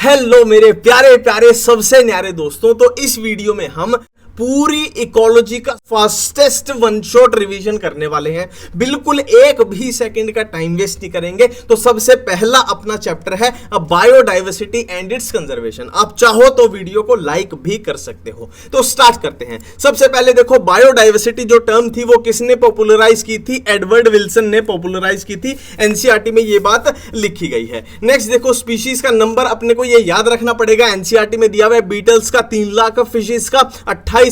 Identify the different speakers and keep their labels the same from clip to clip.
Speaker 1: Hello मेरे प्यारे प्यारे सबसे न्यारे दोस्तों। तो इस वीडियो में हम पूरी इकोलॉजी का फास्टेस्ट वन शॉट रिवीजन करने वाले हैं। बिल्कुल एक भी सेकंड का टाइम वेस्ट नहीं करेंगे। तो सबसे पहला अपना चैप्टर है बायोडाइवर्सिटी एंड इट्स कंजर्वेशन। आप चाहो तो वीडियो को लाइक भी कर सकते हो। तो स्टार्ट करते हैं। सबसे पहले देखो, बायोडाइवर्सिटी जो टर्म थी वो किसने पॉपुलराइज की थी? एडवर्ड विल्सन ने पॉपुलराइज की थी। एनसीईआरटी में ये बात लिखी गई है। नेक्स्ट देखो, स्पीशीज का नंबर अपने को ये याद रखना पड़ेगा। एनसीईआरटी में दिया हुआ है बीटल्स का 3 लाख, फिशेस का 28,000,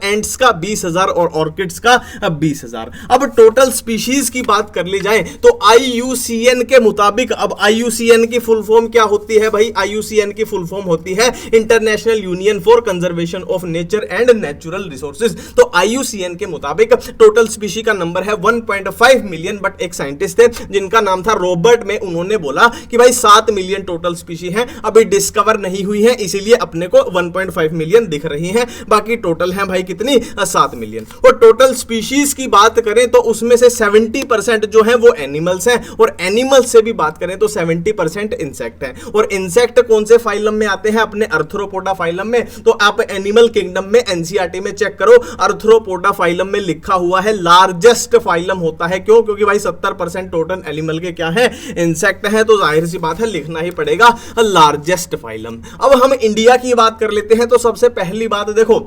Speaker 1: एंड्स का 20,000 और ऑर्किड्स का 20,000। अब टोटल स्पीशीज की बात कर ली जाए तो IUCN के मुताबिक, अब IUCN की फुल फॉर्म क्या होती है भाई? IUCN की फुल फॉर्म होती है international union for conservation of nature and natural resources. तो IUCN के मुताबिक टोटल स्पीशी का नंबर है 1.5 मिलियन। बट एक साइंटिस्ट थे जिनका नाम था रॉबर्ट में, उन्होंने बोला कि भाई 7 मिलियन टोटल स्पीशी हैं, अभी डिस्कवर नहीं हुई है, इसीलिए अपने को 1.5 मिलियन दिख रही हैं। बाकी टोटल है भाई कितनी? 7 मिलियन। और टोटल स्पीशीज की बात करें तो उसमें से 70% जो है वो एनिमल्स हैं, और एनिमल्स से भी बात करें तो 70% इंसेक्ट हैं। और इंसेक्ट कौन से फाइलम में आते हैं? अपने आर्थ्रोपोडा फाइलम में। तो आप एनिमल किंगडम में एनसीईआरटी में चेक करो, आर्थ्रोपोडा फाइलम में लिखा हुआ है लार्जेस्ट फाइलम होता है। क्यों? क्योंकि भाई 70% टोटल एनिमल के क्या है? इंसेक्ट है। तो जाहिर सी बात है लिखना ही पड़ेगा लार्जेस्ट फाइलम। अब हम इंडिया की बात कर लेते हैं। तो सबसे पहली बात देखो,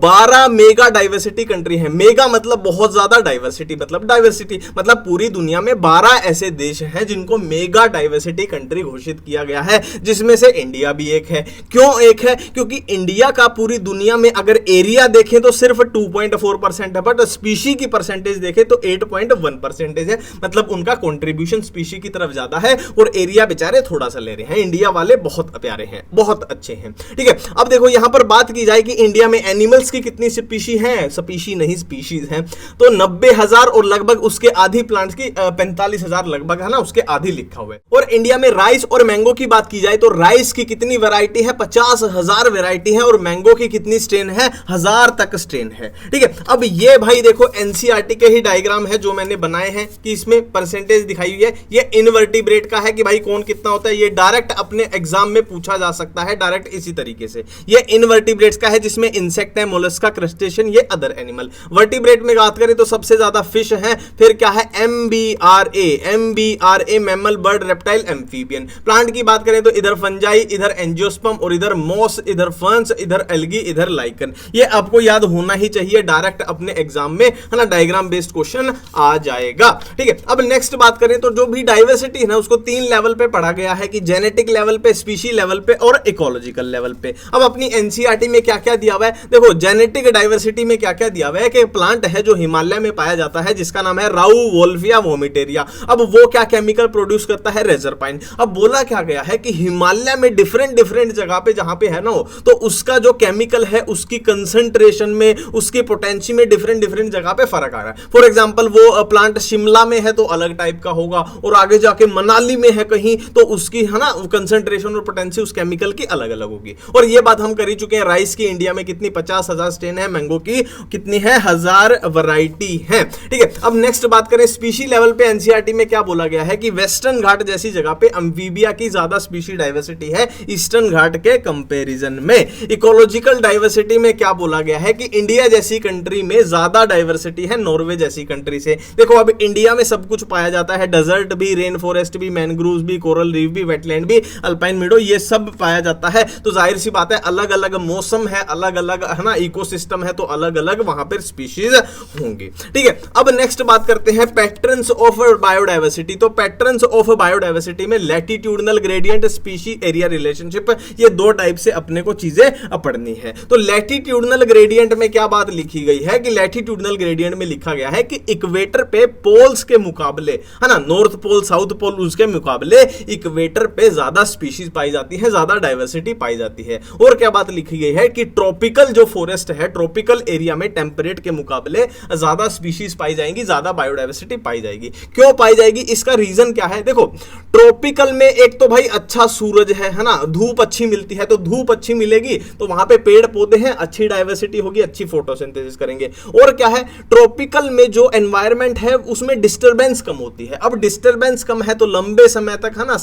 Speaker 1: 12 मेगा डाइवर्सिटी कंट्री है। मेगा मतलब बहुत ज्यादा, डाइवर्सिटी मतलब डाइवर्सिटी, मतलब पूरी दुनिया में 12 ऐसे देश हैं जिनको मेगा डाइवर्सिटी कंट्री घोषित किया गया है, जिसमें से इंडिया भी एक है। क्यों एक है? क्योंकि इंडिया का पूरी दुनिया में अगर एरिया देखें तो सिर्फ 2.4% है, बट स्पीशी की परसेंटेज देखें तो 8.1% है। मतलब उनका कॉन्ट्रीब्यूशन स्पीशी की तरफ ज्यादा है, और एरिया बेचारे थोड़ा सा ले रहे हैं। इंडिया वाले बहुत प्यारे हैं, बहुत अच्छे हैं। ठीक है, अब देखो यहां पर बात की जाए कि इंडिया में एनिमल्स की कितनी स्पीशी है, स्पीशी नहीं स्पीशीज हैं, तो 90,000, और लगभग उसके आधी प्लांट्स की 45,000 लगभग है ना, उसके आधी लिखा हुआ है। और इंडिया में राइस और मैंगो की बात की जाए तो राइस की कितनी वैरायटी है? 50,000 वैरायटी है। और मैंगो की कितनी स्ट्रेन है? 1000 तक स्ट्रेन है। ठीक है, अब ये भाई देखो एनसीईआरटी के ही डायग्राम है जो मैंने बनाए हैं, कि इसमें परसेंटेज दिखाई हुई है। ये इनवर्टिब्रेट का है कि भाई कौन कितना होता है। ये डायरेक्ट अपने एग्जाम में पूछा जा सकता है, डायरेक्ट इसी तरीके से। ये इनवर्टिब्रेट्स का है जिसमें इंसेक्ट है, मोलस्का, क्रस्टेशियन, ये अदर एनिमल। वर्टिब्रेट में बात करें तो सबसे ज्यादा फिश है, फिर क्या है? MBRA mammal, bird, reptile, amphibian. Plant की बात करें तो इधर फंजाई, इधर एंजियोस्पर्म, और इधर मॉस, इधर फर्न्स, इधर एल्गी, इधर लाइकन। ये आपको याद होना ही चाहिए, डायरेक्ट अपने एग्जाम में है ना डायग्राम बेस्ड क्वेश्चन आ जाएगा। ठीक है, अब नेक्स्ट बात करें तो जो भी डाइवर्सिटी है ना उसको 3 लेवल पे पढ़ा गया है, कि जेनेटिक लेवल पे, स्पीशी लेवल पे और इकोलॉजिकल लेवल पे। अब अपनी एनसीईआरटी में क्या क्या दिया हुआ है देखो। जेनेटिक डाइवर्सिटी में क्या क्या दिया हुआ है कि प्लांट है जो हिमालय में पाया जाता है, जिसका नाम है राउवोल्फिया वोमिटेरिया। अब वो क्या केमिकल प्रोड्यूस करता है? रेजरपाइन। अब बोला क्या गया है कि हिमालय में डिफरेंट जगह पे जहां पे है ना, तो उसका जो केमिकल है उसकी कंसंट्रेशन में, उसकी पोटेंसी में डिफरेंट जगह पे फर्क आ रहा है। फॉर एग्जांपल वो प्लांट शिमला में है तो अलग टाइप का होगा, और आगे जाके मनाली में है कहीं तो उसकी है ना कंसंट्रेशन और पोटेंसी उस केमिकल की अलग अलग होगी। और ये बात हम कर ही चुके हैं। राइस की इंडिया में कितनी? 50,000 स्ट्रेन है। मैंगो की कितनी है? 1000 वैरायटी है। ठीक है, अब नेक्स्ट बात करें स्पीशी लेवल पे। एनसीईआरटी में क्या बोला गया है कि वेस्टर्न घाट जैसी जगह पे अम्फीबिया की ज्यादा स्पीशी डाइवर्सिटी है ईस्टर्न घाट के कंपैरिजन में। इकोलॉजिकल डाइवर्सिटी में क्या बोला गया है कि इंडिया जैसी कंट्री में ज्यादा डाइवर्सिटी है नॉर्वे जैसी कंट्री से। देखो अब इंडिया में सब कुछ पाया जाता है, डेजर्ट भी, रेन फॉरेस्ट भी, मैनग्रोव्स भी, कोरल रीफ भी, वेटलैंड भी, अल्पाइन मीडो, ये सब पाया जाता है। तो जाहिर सी बात है अलग अलग मौसम है, अलग अलग है ना इकोसिस्टम है, तो अलग अलग वहां पर स्पीशीज होंगी। ठीक है, अब नेक्स्ट बात करते हैं पैटर्न्स ऑफ बायोडाइवर्सिटी। तो पैटर्न्स ऑफ बायोडाइवर्सिटी में latitudinal gradient, species area relationship, ये 2 टाइप से अपने को चीजें पढ़नी है। तो लैटिट्यूडनल ग्रेडियंट में क्या बात लिखी गई है कि लैटिट्यूडनल ग्रेडियंट में लिखा गया है कि इक्वेटर पे पोल्स के मुकाबले है ना, नॉर्थ पोल, साउथ पोल, उसके मुकाबले इक्वेटर पे ज्यादा स्पीशीज पाई जाती है, ज्यादा डाइवर्सिटी पाई जाती है। और क्या बात लिखी गई है कि ट्रॉपिकल जो फॉरेस्ट फॉरेस्ट है, ट्रॉपिकल एरिया में टेम्परेट के मुकाबले ज्यादा स्पीशीज पाई जाएंगी, ज्यादा बायोडाइवर्सिटी पाई जाएगी। क्यों पाई जाएगी, इसका रीजन क्या है? देखो, ट्रॉपिकल में एक तो भाई अच्छा सूरज है ना, धूप अच्छी मिलती है, तो धूप अच्छी मिलेगी तो वहां पे पेड़ पौधे हैं, अच्छी डाइवर्सिटी होगी, अच्छी फोटोसिंथेसिस करेंगे। और क्या है, ट्रॉपिकल में जो एनवायरनमेंट है उसमें डिस्टरबेंस कम होती है। अब डिस्टरबेंस कम है तो लंबे समय तक है ना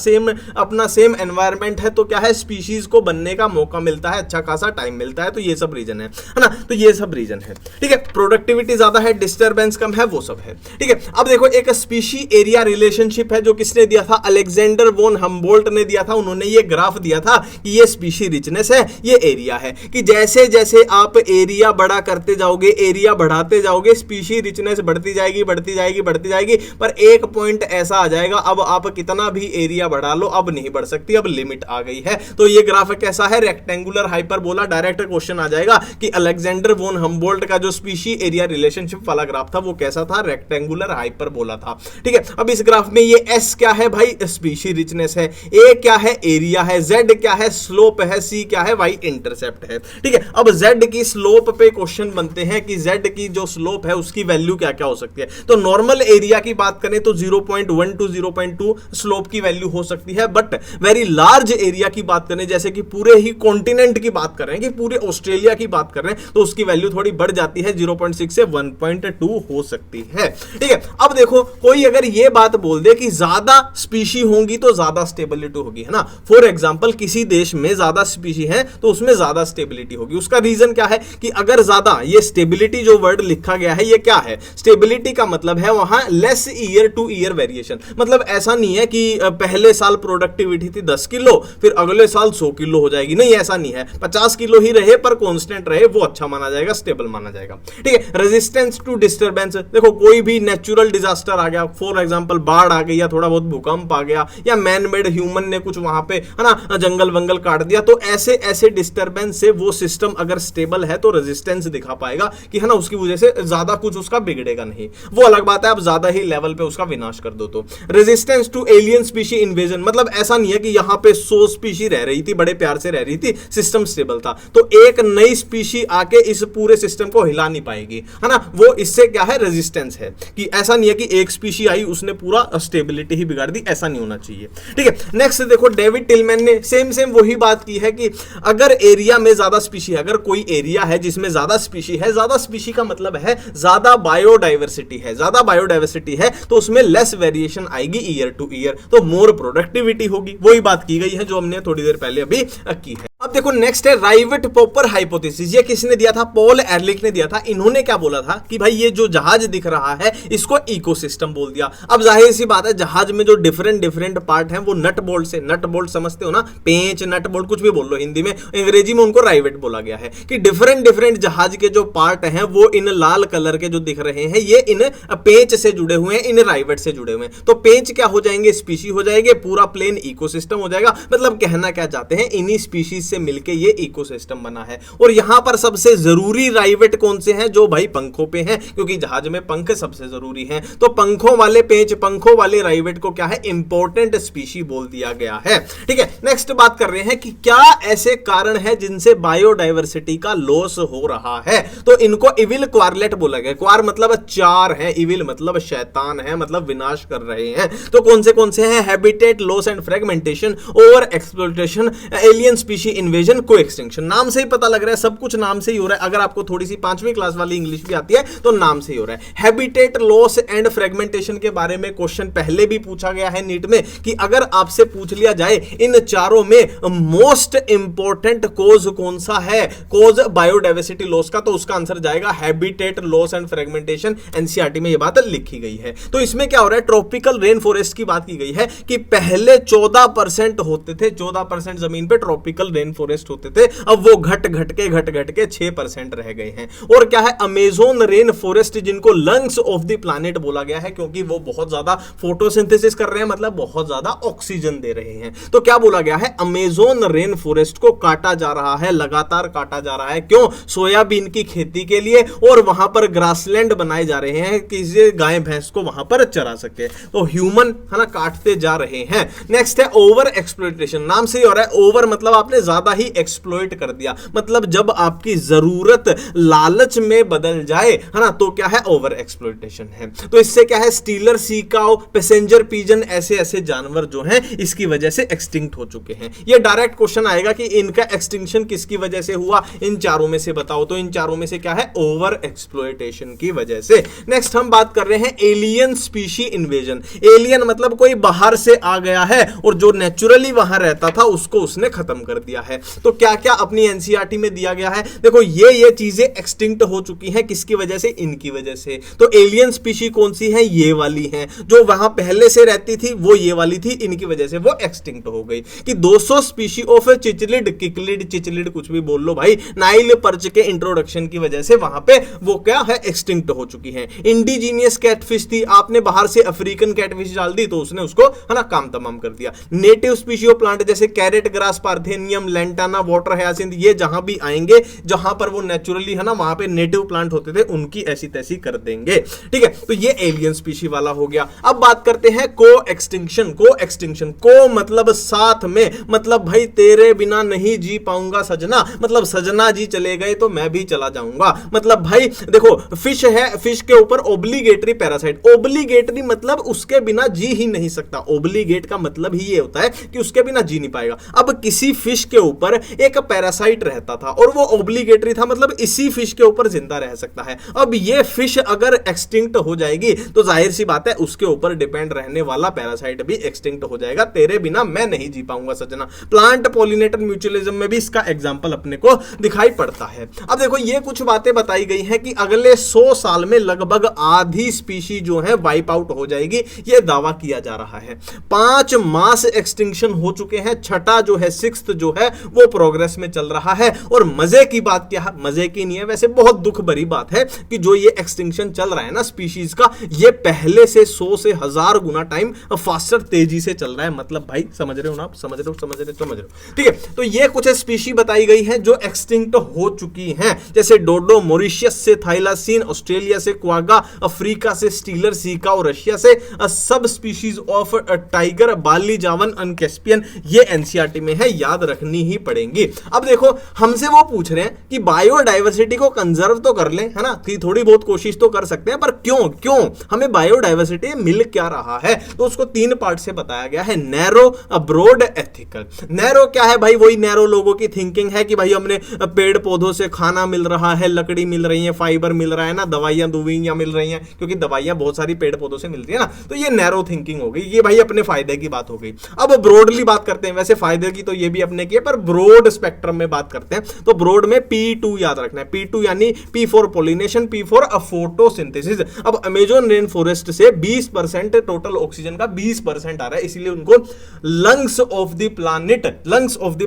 Speaker 1: सेम एनवायरनमेंट है, तो क्या है, स्पीशीज को बनने का मौका मिलता है, अच्छा खासा टाइम मिलता है। तो ये सब रीजन है ना, तो ये सब रीजन है। ठीक है, प्रोडक्टिविटी ज्यादा है, डिस्टरबेंस कम है, वो सब है। ठीक है, अब देखो एक स्पीशी एरिया रिलेशनशिप है जो किसने दिया था? अलेक्जेंडर वोन हम्बोल्ट ने दिया था। उन्होंने ये ग्राफ दिया था कि ये स्पीशी रिचनेस है, ये एरिया है, कि जैसे जैसे आप एरिया बड़ा करते जाओगे, एरिया बढ़ाते जाओगे, स्पीशी रिचनेस बढ़ती जाएगी, बढ़ती जाएगी, बढ़ती जाएगी, पर एक पॉइंट ऐसा आ जाएगा, अब आप कितना भी एरिया बढ़ा लो अब नहीं बढ़ सकती, अब लिमिट आ गई है। तो ये ग्राफ कैसा है? Rectangular hyperbola. डायरेक्ट क्वेश्चन आ जाएगा कि अलेक्जेंडर वोन हम्बोल्ट का जो स्पीशी एरिया रिलेशनशिप वाला ग्राफ था वो कैसा था? रेक्टेंगुलर हाइपरबोला था। ठीक है, अब इस ग्राफ में ये एस क्या है भाई? स्पीशी रिचनेस है, ए क्या है? एरिया है, जेड क्या है? स्लोप है, सी क्या है भाई? इंटरसेप्ट है। ठीक है, अब जेड की स्लोप पे क्वेश्चन बनते हैं कि जेड की जो स्लोप है उसकी वैल्यू क्या क्या हो सकती है। तो नॉर्मल एरिया की बात करें तो 0.1 to 0.2 स्लोप की वैल्यू हो सकती है, बट वेरी लार्ज एरिया की बात करें, जैसे कि पूरे ही कॉन्टिनेंट की बात कर रहे हैं, कि पूरे ऑस्ट्रेलिया की बात कर रहे हैं, तो उसकी वैल्यू थोड़ी बढ़ जाती है, 0.6 से 1.2 हो सकती है। ठीक है, अब देखो कोई अगर ये बात बोल दे कि ज्यादा स्पीशी होंगी तो ज्यादा स्टेबिलिटी होगी, है ना। फॉर एग्जांपल किसी देश में ज्यादा स्पीशी है तो उसमें ज्यादा स्टेबिलिटी होगी। उसका रीजन क्या है कि अगर ज्यादा, ये स्टेबिलिटी जो वर्ड लिखा गया है ये क्या है? स्टेबिलिटी का मतलब है वहां less year two year variation. मतलब ऐसा नहीं है कि पहले साल प्रोडक्टिविटी थी 10 किलो फिर अगले साल 100 किलो हो जाएगी, नहीं, ऐसा नहीं है। 50 किलो ही रहे पर कांस्टेंट रहे, वो अच्छा माना जाएगा, स्टेबल माना जाएगा। ठीक है, रेजिस्टेंस टू डिस्टर्बेंस, देखो कोई भी नेचुरल डिजास्टर आ गया, फॉर एग्जांपल बाढ़ आ गई या थोड़ा बहुत भूकंप आ गया या मैन मेड ह्यूमन ने कुछ वहां पे, है ना, जंगल वंगल काट दिया, तो ऐसे ऐसे डिस्टर्बेंस से वो सिस्टम अगर स्टेबल है तो रेजिस्टेंस दिखा पाएगा कि, है ना, उसकी वजह से ज्यादा कुछ उसका बिगड़ेगा नहीं। वो अलग बात है आप ज्यादा ही लेवल पे उसका विनाश कर दो। तो resistance to alien species invasion, मतलब ऐसा नहीं है कि यहां पे 100 स्पीशी रह रही थी, बड़े प्यार से रह रही थी, सिस्टम स्टेबल था, तो एक नई स्पीशी आके इस पूरे सिस्टम को हिला नहीं पाएगी, है ना। वो इससे क्या है? रेजिस्टेंस है, कि ऐसा नहीं है कि एक स्पीशी आई उसने पूरा स्टेबिलिटी ही बिगाड़ दी, ऐसा नहीं होना चाहिए। ठीक है, नेक्स्ट देखो डेविड टिलमैन ने सेम वही बात की है कि अगर एरिया में ज्यादा स्पीशी है, अगर कोई एरिया है जिसमें ज्यादा स्पीशी है, ज्यादा स्पीशी का मतलब है ज्यादा बायोडाइवर्सिटी है, ज्यादा बायोडाइवर्सिटी है तो उसमें लेस वेरिएशन आएगी ईयर टू ईयर, तो मोर प्रोडक्टिविटी होगी। वही बात की गई है जो हमने थोड़ी देर पहले अभी की है। अब देखो नेक्स्ट है राइवेट पॉपर हाइपोथेसिस। ये किसने दिया था? पॉल एरलिख ने दिया था। इन्होंने क्या बोला था कि भाई ये जो जहाज दिख रहा है इसको इकोसिस्टम बोल दिया। अब जाहिर सी बात है जहाज में जो डिफरेंट डिफरेंट पार्ट हैं वो नट बोल्ट से, नट बोल्ट समझते हो ना, पेंच नट बोल्ट कुछ भी बोल लो हिंदी में, अंग्रेजी में उनको राइवेट बोला गया है, कि डिफरेंट डिफरेंट जहाज के जो पार्ट हैं वो इन लाल कलर के जो दिख रहे हैं ये इन पेंच से जुड़े हुए हैं, इन राइवेट से जुड़े हुए हैं। तो पेंच क्या हो जाएंगे? स्पीशी हो जाएंगे, पूरा प्लेन इकोसिस्टम हो जाएगा। मतलब कहना क्या चाहते हैं, इन्हीं स्पीशीज से मिलके ये इकोसिस्टम बना है। और यहां पर सबसे जरूरी राइवेट कौन से हैं? जो भाई पंखों पे हैं, क्योंकि जहाज में पंख सबसे जरूरी हैं। तो पंखों वाले पेंच, पंखों वाले राइवेट को क्या है? इंपॉर्टेंट स्पीशी बोल दिया गया है। ठीक है, नेक्स्ट बात कर रहे हैं कि क्या ऐसे कारण है जिनसे बायोडाइवर्सिटी का लॉस हो रहा है। तो इनको इविल क्वारलेट बोला गया। क्वार मतलब चार है, इविल मतलब शैतान है, मतलब विनाश कर रहे हैं। तो कौन से हैं? Habitat loss and fragmentation, over exploitation, alien species invasion, को एक्सटिंक्शन। नाम से ही पता लग रहा है, सब कुछ नाम से ही हो रहा है। अगर आपको थोड़ी सी 5वीं क्लास वाली इंग्लिश भी आती है तो नाम से ही हो रहा है। हैबिटेट लॉस एंड फ्रेगमेंटेशन के बारे में क्वेश्चन पहले भी पूछा गया है नीट में, कि अगर आपसे पूछ लिया जाए इन चारों में मोस्ट इंपॉर्टेंट कोज कौन सा है, कोज बायोडाइवर्सिटी लॉस का, तो उसका आंसर जाएगा habitat loss and fragmentation. NCERT में यह बात लिखी गई है। तो इसमें क्या हो रहा है? ट्रॉपिकल रेन फॉरेस्ट की बात की गई है कि पहले 14% होते थे, 14% जमीन पे ट्रॉपिकल रेन फॉरेस्ट होते थे, अब वो घट घट के 6% रह गए हैं। और क्या है? अमेज़न रेन फॉरेस्ट, जिनको लंग्स ऑफ द प्लैनेट बोला गया है, क्योंकि वो बहुत ज्यादा फोटोसिंथेसिस कर रहे हैं, मतलब बहुत ज्यादा ऑक्सीजन दे रहे हैं। तो क्या बोला गया है? अमेज़न रेन फॉरेस्ट को काटा जा रहा है, लगातार काटा जा रहा है। क्यों? सोयाबीन की खेती के लिए, और वहां पर ग्रासलैंड बनाए जा रहे हैं कि गाय भैंस को वहां पर चरा सके। तो ह्यूमन, है ना, काटते जा रहे हैं। नेक्स्ट है ओवर एक्सप्लॉयटेशन। नाम से ही हो रहा है, ओवर मतलब आपने ज्यादा ज्यादा ही एक्सप्लॉइट कर दिया, मतलब जब आपकी जरूरत लालच में बदल जाए, है ना, तो क्या है, ओवर एक्सप्लॉइटेशन है। तो इससे क्या है, स्टीलर सी काऊ, पैसेंजर पिजन, ऐसे ऐसे जानवर जो हैं इसकी वजह से एक्सटिंक्ट हो चुके हैं। ये डायरेक्ट क्वेश्चन आएगा कि इनका एक्सटिंक्शन किसकी वजह से हुआ, इन चारों में से बताओ। तो इन चारों में से क्या है, ओवर एक्सप्लॉइटेशन की वजह से। नेक्स्ट हम बात कर रहे हैं एलियन स्पीशी इन्वेजन। एलियन मतलब कोई बाहर से आ गया है और जो नेचुरली वहां रहता था उसको उसने खत्म कर दिया है। तो क्या क्या अपनी एनसीईआरटी में दिया गया है, देखो ये चीजें एक्सटिंक्ट हो चुकी हैं, किसकी वजह से, इनकी वजह से। तो एलियन स्पीशी कौन सी है, ये वाली है, जो वहां पहले से रहती थी वो ये वाली थी, इनकी वजह से वो एक्सटिंक्ट हो गई। कि 200 स्पीशी ऑफ चिचलिड, किकलिड, चिचलिड कुछ भी बोल लो भाई, नाइल पर्च के इंट्रोडक्शन की वजह से वहां पे वो क्या है, एक्सटिंक्ट हो चुकी है। इंडिजीनियस कैटफिश थी, आपने बाहर से अफ्रीकन कैटफिश डाल दी तो उसने उसको, है ना, काम तमाम कर दिया। नेटिव स्पीशी ऑफ प्लांट जैसे carrot grass, parthenium, lantana, water hyacinth, ये जहां भी आएंगे जहां पर वो नेचुरली, है ना, वहां पे नेटिव प्लांट होते थे, उनकी ऐसी तैसी कर देंगे। ठीक है, तो ये एलियन स्पीशी वाला हो गया। अब बात करते हैं को एक्सटिंक्शन। को एक्सटिंक्शन, को मतलब साथ में, मतलब भाई तेरे बिना नहीं जी पाऊंगा सजना, मतलब सजना जी चले गए तो मैं भी चला जाऊंगा। मतलब भाई देखो, फिश है, फिश के ऊपर ओब्लिगेटरी पैरासाइट, ओब्लिगेटरी मतलब उसके बिना जी ही नहीं सकता। ओब्लिगेट का मतलब ही ये होता है कि उसके बिना जी नहीं पाएगा। अब किसी फिश के ऊपर एक पैरासाइट रहता था और वो ओब्लिगेटरी था, मतलब इसी फिश के ऊपर जिंदा रह सकता है। अब ये फिश अगर एक्सटिंक्ट हो जाएगी तो जाहिर सी बात है उसके ऊपर डिपेंड रहने वाला पैरासाइट भी एक्सटिंक्ट हो जाएगा, तेरे बिना मैं नहीं जी पाऊंगा सजना। प्लांट पॉलिनेटर म्यूचुअलिज्म में भी इसका एग्जांपल अपने को दिखाई पड़ता है। अब देखो ये कुछ बातें बताई गई हैं कि अगले 100 साल में लगभग आधी स्पीशी जो है वाइप आउट हो जाएगी, ये दावा किया जा रहा है। 5 मास एक्सटिंक्शन हो चुके हैं, छठा जो है, 6th जो है वो प्रोग्रेस में चल रहा है। और मजे की बात क्या है, मजे की नहीं है वैसे, बहुत दुख भरी बात है कि जो ये एक्सटिंक्शन चल रहा है ना स्पीशीज का, ये पहले से 100 से 1000 गुना टाइम फास्टर तेजी से चल रहा है। मतलब भाई समझ रहे हो ना आप, समझ रहे हो। ठीक है, तो ये कुछ स्पीशी बताई गई है जो एक्सटिंक्ट हो चुकी हैं, जैसे डोडो, मॉरिशस से थाइलासीन, ऑस्ट्रेलिया से क्वागा, अफ्रीका से स्टीलर सीका और रशिया से सब स्पीशीज ऑफ टाइगर, बाली जावन, अनकेस्पियन। ये एनसीईआरटी में है, याद रखनी ही पड़ेंगी। अब देखो हमसे वो पूछ रहे हैं कि बायोडायवर्सिटी को कंजर्व तो कर लें, है ना, कि थोड़ी बहुत कोशिश तो कर सकते हैं, पर क्यों हमें बायोडायवर्सिटी मिल क्या रहा है, तो उसको 3 पार्ट से बताया गया है, नैरो, ब्रॉड, एथिकल। नैरो क्या है भाई, वही नैरो लोगों की थिंकिंग है कि भाई हमने पेड़ पौधों से खाना मिल रहा है, लकड़ी मिल रही है, फाइबर मिल रहा है ना, दवाइयां मिल रही हैं, क्योंकि दवाइयां बहुत सारी पेड़ पौधों से मिलती है ना, तो ये नैरो थिंकिंग हो गई, ये भाई अपने फायदे की बात हो गई। अब ब्रॉडली बात करते हैं, वैसे फायदे की तो ये भी अपने की है, पर ब्रॉड स्पेक्ट्रम में बात करते हैं, तो ब्रॉड में P2 याद रखना है, P2 यानी P for pollination, P for photosynthesis. अब अमेजोन रेन फॉरेस्ट से 20% टोटल ऑक्सीजन का 20% आ रहा है, इसलिए उनको लंग्स ऑफ द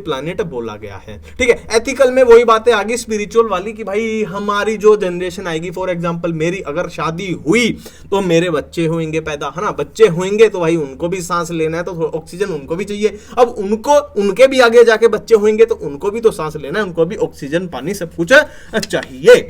Speaker 1: प्लैनेट बोला गया है। ठीक है, एथिकल में वही बातें आगे स्पिरिचुअल वाली कि भाई हमारी जो जनरेशन आएगी, फॉर एग्जांपल मेरी अगर शादी हुई तो मेरे बच्चे होंगे पैदा, है ना, बच्चे होंगे तो भाई उनको भी सांस लेना है, तो ऑक्सीजन उनको भी चाहिए। अब उनके भी आगे जाके बच्चे होंगे तो उनको भी तो सांस लेना है, उनको भी ऑक्सीजन, पानी सब कुछ चाहिए।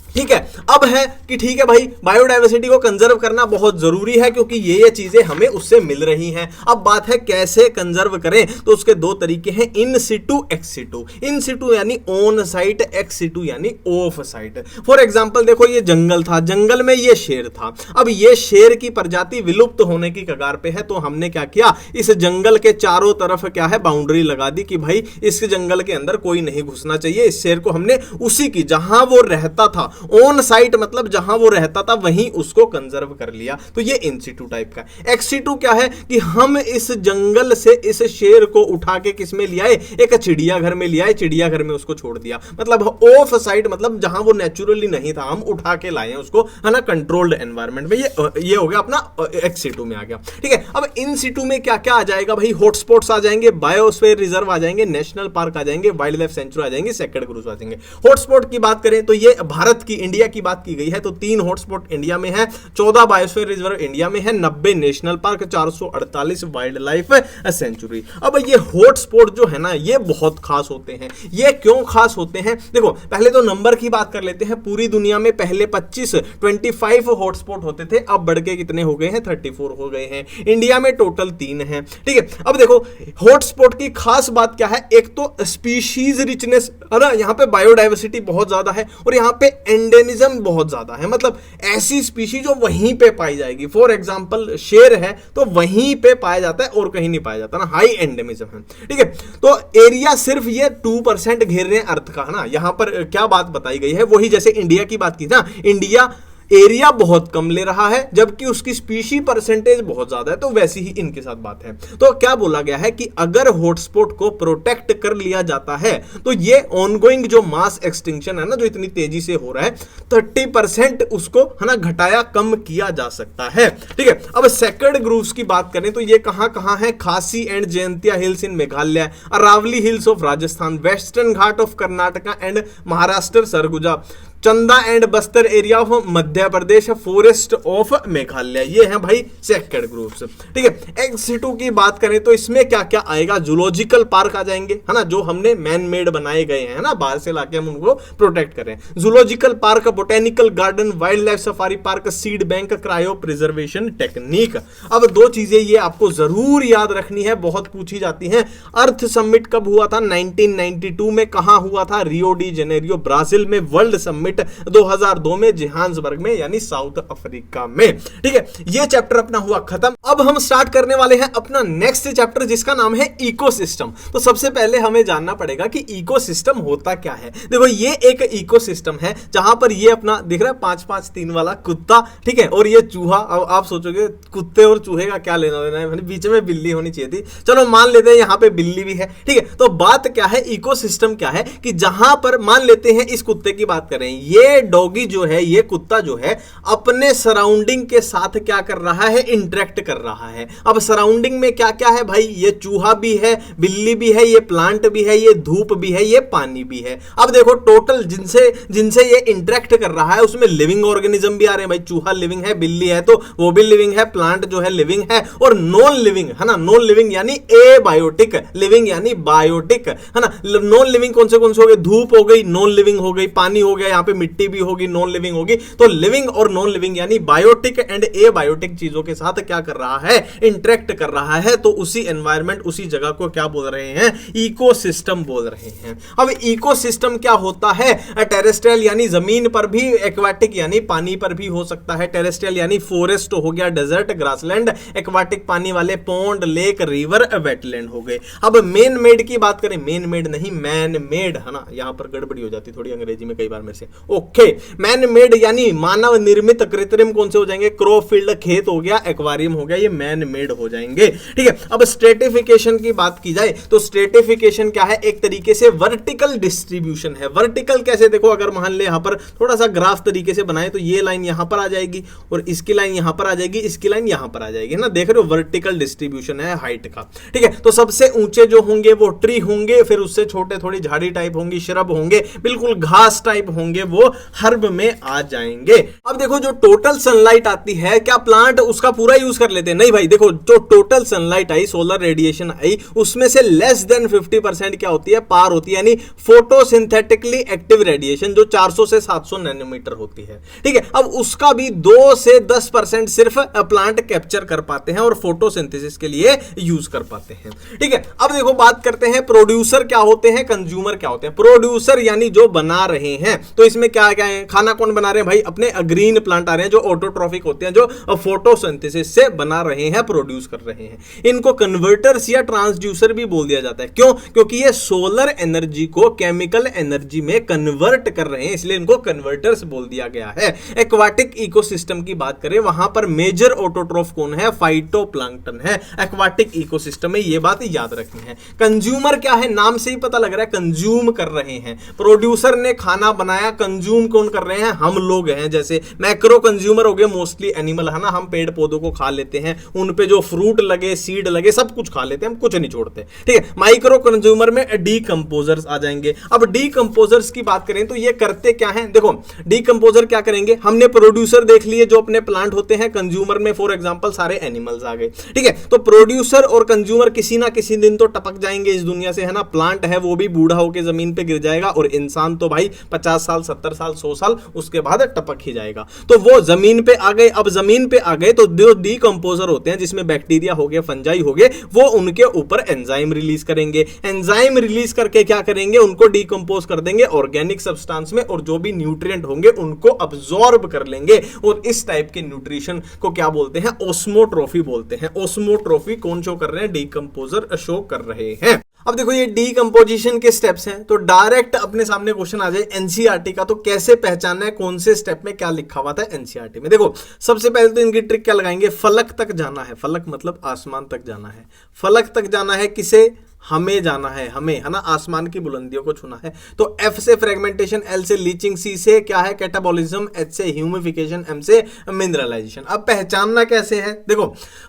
Speaker 1: ठीक है, अब है कि ठीक है भाई बायोडायवर्सिटी को कंजर्व करना बहुत जरूरी है, क्योंकि ये चीजें हमें उससे मिल रही हैं। अब बात है कैसे कंजर्व करें, तो उसके 2 तरीके हैं, इन सिटू, एक्स सिटू। इन सिटू यानी ऑन साइट, एक्स सिटू यानी ऑफ साइट। फॉर एग्जांपल देखो ये जंगल था, जंगल में ये शेर था, अब ये शेर की प्रजाति विलुप्त होने की कगार पे है, तो हमने क्या किया, इस जंगल के चारों तरफ क्या है, बाउंड्री लगा दी कि भाई इस जंगल के अंदर कोई नहीं घुसना चाहिए। इस शेर को हमने उसी की, जहां वो रहता था, ऑन साइट मतलब जहां वो रहता था वहीं उसको कंजर्व कर लिया, तो ये इन सिटू टाइप का। एक्स सिटू क्या है कि हम इस जंगल से इस शेर को उठा के किस में ले आए, एक चिड़ियाघर में ले आए, चिड़ियाघर में उसको छोड़ दिया। मतलब ऑफ साइट मतलब जहां वो नेचुरली नहीं था, हम उठा के लाए हैं उसको, है ना, कंट्रोल्ड एनवायरनमेंट में। ये हो गया अपना एक्स सिटू में आ गया। ठीक है, अब इन सिटू में क्या क्या आ जाएगा भाई, हॉटस्पॉट्स आ जाएंगे, बायोस्फीयर रिजर्व आ जाएंगे, नेशनल पार्क आ जाएंगे, वाइल्ड लाइफ सेंचुरी आ जाएंगे, सेक्रेड ग्रुव्स आ जाएंगे। हॉटस्पॉट की बात करें तो ये भारत भारत की, इंडिया की बात की गई है तो 3 हॉटस्पॉट इंडिया में है, 14 बायोस्फीयर रिजर्व इंडिया में है, 90 national park, 448 wild life sanctuary. अब ये हॉटस्पॉट जो है ना ये बहुत खास होते हैं। ये क्यों खास होते हैं? देखो पहले तो नंबर की बात कर लेते हैं। पूरी दुनिया में पहले 25 हॉटस्पॉट होते थे, अब बढ़ के कितने हो गए हैं? 34 हो गए हैं। इंडिया में टोटल 3 हैं। ठीक है, अब देखो हॉटस्पॉट की खास बात क्या है? एक तो स्पीशीज रिचनेस है ना, यहां पे बायोडाइवर्सिटी बहुत ज्यादा है और यहां पे एंडेमिज्म बहुत ज्यादा है, मतलब ऐसी स्पीशी जो वहीं पे पाई जाएगी। फॉर एग्जांपल शेर है तो वहीं पे पाया जाता है और कहीं नहीं पाया जाता ना, हाई एंडेमिज्म है। ठीक है, तो एरिया सिर्फ ये 2% घेर रहे हैं अर्थ का, है ना। यहां पर क्या बात बताई गई है वही जैसे इंडिया की बात की ना, इंडिया एरिया बहुत कम ले रहा है जबकि उसकी स्पीशी परसेंटेज बहुत ज्यादा है, तो वैसी ही इनके साथ बात है। तो क्या बोला गया है कि अगर हॉटस्पॉट को प्रोटेक्ट कर लिया जाता है तो ये ऑनगोइंग जो मास एक्सटिंक्शन है ना, जो इतनी तेजी से हो रहा है, 30% उसको है ना घटाया, कम किया जा सकता है। ठीक है, अब सेकंड ग्रुप्स की बात करें तो ये कहां है? Khasi and Jaintia hills in Meghalaya, Aravalli hills of Rajasthan, western Ghat of Karnataka and Maharashtra, Surguja, Chanda and Bastar area of Madhya Pradesh, forest of Meghalaya. ये हैं भाई सेक्टर्ड ग्रुप्स। ठीक है, X2 की बात करें तो इसमें क्या क्या आएगा? जूलॉजिकल पार्क आ जाएंगे, है ना, जो हमने मैन मेड बनाए गए हैं ना, बाहर से लाके हम उनको प्रोटेक्ट करें। Zoological park, botanical garden, wild life safari park, seed bank, cryo preservation technique. अब 2 चीजें ये आपको जरूर याद रखनी है, बहुत पूछी जाती हैं। अर्थ समिट कब हुआ था? 1992 में। कहां हुआ था? रियो डी जेनेरियो, ब्राजील में। वर्ल्ड समिट 2002 में जोहान्सबर्ग में, यानी साउथ अफ्रीका में। ठीक है, ये चैप्टर अपना हुआ खत्म। अब हम स्टार्ट करने वाले हैं अपना नेक्स्ट चैप्टर जिसका नाम है इकोसिस्टम। तो सबसे पहले हमें जानना पड़ेगा कि इकोसिस्टम होता क्या है। देखो ये एक इकोसिस्टम है जहां पर ये अपना दिख रहा है 5-5-3 वाला कुत्ता, ठीक है, और ये चूहा। अब आप सोचोगे कुत्ते और चूहे का क्या लेना देना है, बीच में बिल्ली होनी चाहिए थी। चलो मान लेते हैं यहां पे बिल्ली भी है। ठीक है, तो बात क्या है, इकोसिस्टम क्या है कि जहां पर मान लेते हैं इस कुत्ते की बात करें, ये डॉगी जो है, ये कुत्ता जो है अपने सराउंडिंग के साथ क्या कर रहा है? इंटरेक्ट कर रहा है। अब सराउंडिंग में क्या क्या है भाई? ये चूहा भी है, बिल्ली भी है, ये प्लांट भी है, ये धूप भी है, ये पानी भी है। अब देखो टोटल जिनसे ये इंटरेक्ट कर रहा है उसमें लिविंग ऑर्गेनिज्म भी आ रहे हैं भाई। चूहा लिविंग है, बिल्ली है तो वो भी लिविंग है, प्लांट जो है लिविंग है, और नॉन लिविंग है ना, नॉन लिविंग यानी एबायोटिक, लिविंग यानी बायोटिक, है ना। नॉन लिविंग कौन से हो गए? धूप हो गई, नॉन लिविंग हो गई, पानी हो गया, यहाँ पे मिट्टी भी होगी, नॉन लिविंग होगी। तो लिविंग और नॉन लिविंग यानी बायोटिक एंड एबायोटिक चीजों के साथ क्या कर रहा है? इंटरेक्ट कर रहा है। तो उसी एनवायरमेंट, उसी जगह को क्या बोल रहे हैं? इकोसिस्टम बोल रहे हैं। अब इकोसिस्टम क्या होता है? टेरेस्ट्रियल यानी जमीन पर भी, एक्वाटिक यानी पानी पर भी हो सकता है। टेरेस्ट्रियल यानी फॉरेस्ट हो गया, डेजर्ट, ग्रासलैंड, एक्वाटिक पानी वाले पॉन्ड, लेक, रिवर, वेटलैंड हो गए। अब मेन मेड की बात करें, मेन मेड नहीं मैन मेड, है ना, यहां पर गड़बड़ी हो जाती थोड़ी अंग्रेजी में कई बार मेरे से। ओके, मैन मेड यानी मानव निर्मित, कृत्रिम कौन से हो जाएंगे? क्रो फील्ड, खेत हो गया, एक्वारियम हो गया, ये मैन मेड हो जाएंगे। ठीक है, अब स्ट्रेटिफिकेशन की बात की जाए तो स्ट्रेटिफिकेशन क्या है? एक तरीके से वर्टिकल डिस्ट्रीब्यूशन है। वर्टिकल कैसे? देखो अगर मान ले यहां पर थोड़ा सा ग्राफ तरीके से बनाए तो ये लाइन यहां पर आ जाएगी और इसकी लाइन यहां पर आ जाएगी, इसकी लाइन यहां पर आ जाएगी ना, देख रहे हो, वर्टिकल डिस्ट्रीब्यूशन है हाइट का। ठीक है, तो सबसे ऊंचे जो होंगे वो ट्री होंगे, फिर उससे छोटे थोड़ी झाड़ी टाइप होंगी, श्रब होंगे, बिल्कुल घास टाइप होंगे, वो हर्ब में आ जाएंगे। अब देखो जो टोटल सनलाइट आती है, क्या प्लांट उसका पूरा यूज कर लेते हैं? नहीं भाई, देखो जो टोटल सनलाइट आई, सोलर रेडिएशन आई, उसमें से लेस देन 50% क्या होती है? पार होती है, यानी फोटोसिंथेटिकली एक्टिव रेडिएशन, जो 400 से 700 नैनोमीटर होती है। ठीक है, अब उसका भी 2 से 10% सिर्फ प्लांट कैप्चर कर पाते हैं और फोटोसिंथेसिस के लिए यूज कर पाते हैं। ठीक है, अब देखो बात करते हैं प्रोड्यूसर क्या होते हैं, कंज्यूमर क्या होते हैं। प्रोड्यूसर यानी जो बना रहे हैं, तो इसमें क्या क्या है? खाना कौन बना रहे हैं भाई? अपने ग्रीन प्लांट आ रहे हैं जो ऑटोट्रॉफिक होते हैं, जो फोटोसिंथेसिस से बना रहे हैं, प्रोड्यूस कर रहे हैं। इनको कन्वर्टर्स या ट्रांसड्यूसर भी बोल दिया जाता है। क्यों? क्योंकि ये सोलर एनर्जी को केमिकल एनर्जी में कन्वर्ट कर रहे हैं, इसलिए इनको कन्वर्टर्स बोल दिया गया है। एक्वाटिक इकोसिस्टम की बात करें, वहां पर मेजर ऑटोट्रॉफ कौन है? फाइटोप्लैंक्टन है एक्वाटिक इकोसिस्टम में, ये बात याद रखनी है। कंज्यूमर क्या है? नाम से ही पता लग रहा है कंज्यूम कर रहे हैं। प्रोड्यूसर ने खाना बनाया, कंज्यूम कौन कर रहे हैं, हम लोग हैं। जैसे मैक्रो कंज्यूमर हो गए मोस्टली एनिमल, है ना, हम पेड़ पौधों को खा लेते हैं, उन पे जो फ्रूट लगे सीड लगे सब कुछ खा लेते हैं, हम कुछ नहीं छोड़ते, ठीक है। माइक्रो कंज्यूमर में डीकंपोजर्स आ जाएंगे। अब डीकंपोजर्स की बात करें तो ये करते क्या हैं, देखो डीकंपोजर क्या करेंगे, हमने प्रोड्यूसर देख लिए जो अपने प्लांट होते हैं, कंज्यूमर में फॉर एग्जांपल सारे एनिमल्स आ गए, ठीक है। तो प्रोड्यूसर और कंज्यूमर किसी ना किसी दिन तो टपक जाएंगे इस दुनिया से, है ना। प्लांट है वो भी बूढ़ा होकर जमीन पे गिर जाएगा, और इंसान तो भाई 50 साल 70 साल 100 साल उसके बाद टपक ही जाएगा। तो वो जमीन पे आ गए। अब जमीन पे आ गए तो जो डीकंपोजर होते हैं जिसमें बैक्टीरिया हो गए, फंजाई हो गए, वो उनके ऊपर एंजाइम रिलीज करेंगे। एंजाइम रिलीज करके क्या करेंगे, उनको डीकंपोज कर देंगे ऑर्गेनिक सब्सटेंस में, और जो भी न्यूट्रिएंट होंगे उनको अब्सॉर्ब कर लेंगे। और इस टाइप के न्यूट्रिशन को क्या बोलते हैं, ओस्मोट्रोफी बोलते हैं। ओस्मोट्रोफी कौन शो कर रहे हैं, डीकंपोजर शो कर रहे हैं। अब देखो ये डीकंपोजिशन के स्टेप्स हैं, तो डायरेक्ट अपने सामने क्वेश्चन आ जाए एनसीईआरटी का, तो कैसे पहचानना है कौन से स्टेप में क्या लिखा हुआ था एनसीईआरटी में। देखो सबसे पहले तो इनकी ट्रिक क्या लगाएंगे, फलक तक जाना है। फलक मतलब आसमान तक जाना है। फलक तक जाना है किसे, हमें जाना है, हमें, है ना, आसमान की बुलंदियों को छूना है। तो एफ से फ्रेगमेंटेशन, एल से लीचिंग, सी से क्या है कैटाबॉलिज्म, एच से ह्यूमिफिकेशन, एम से मिनरलाइजेशन। अब पहचानना कैसे है, देखो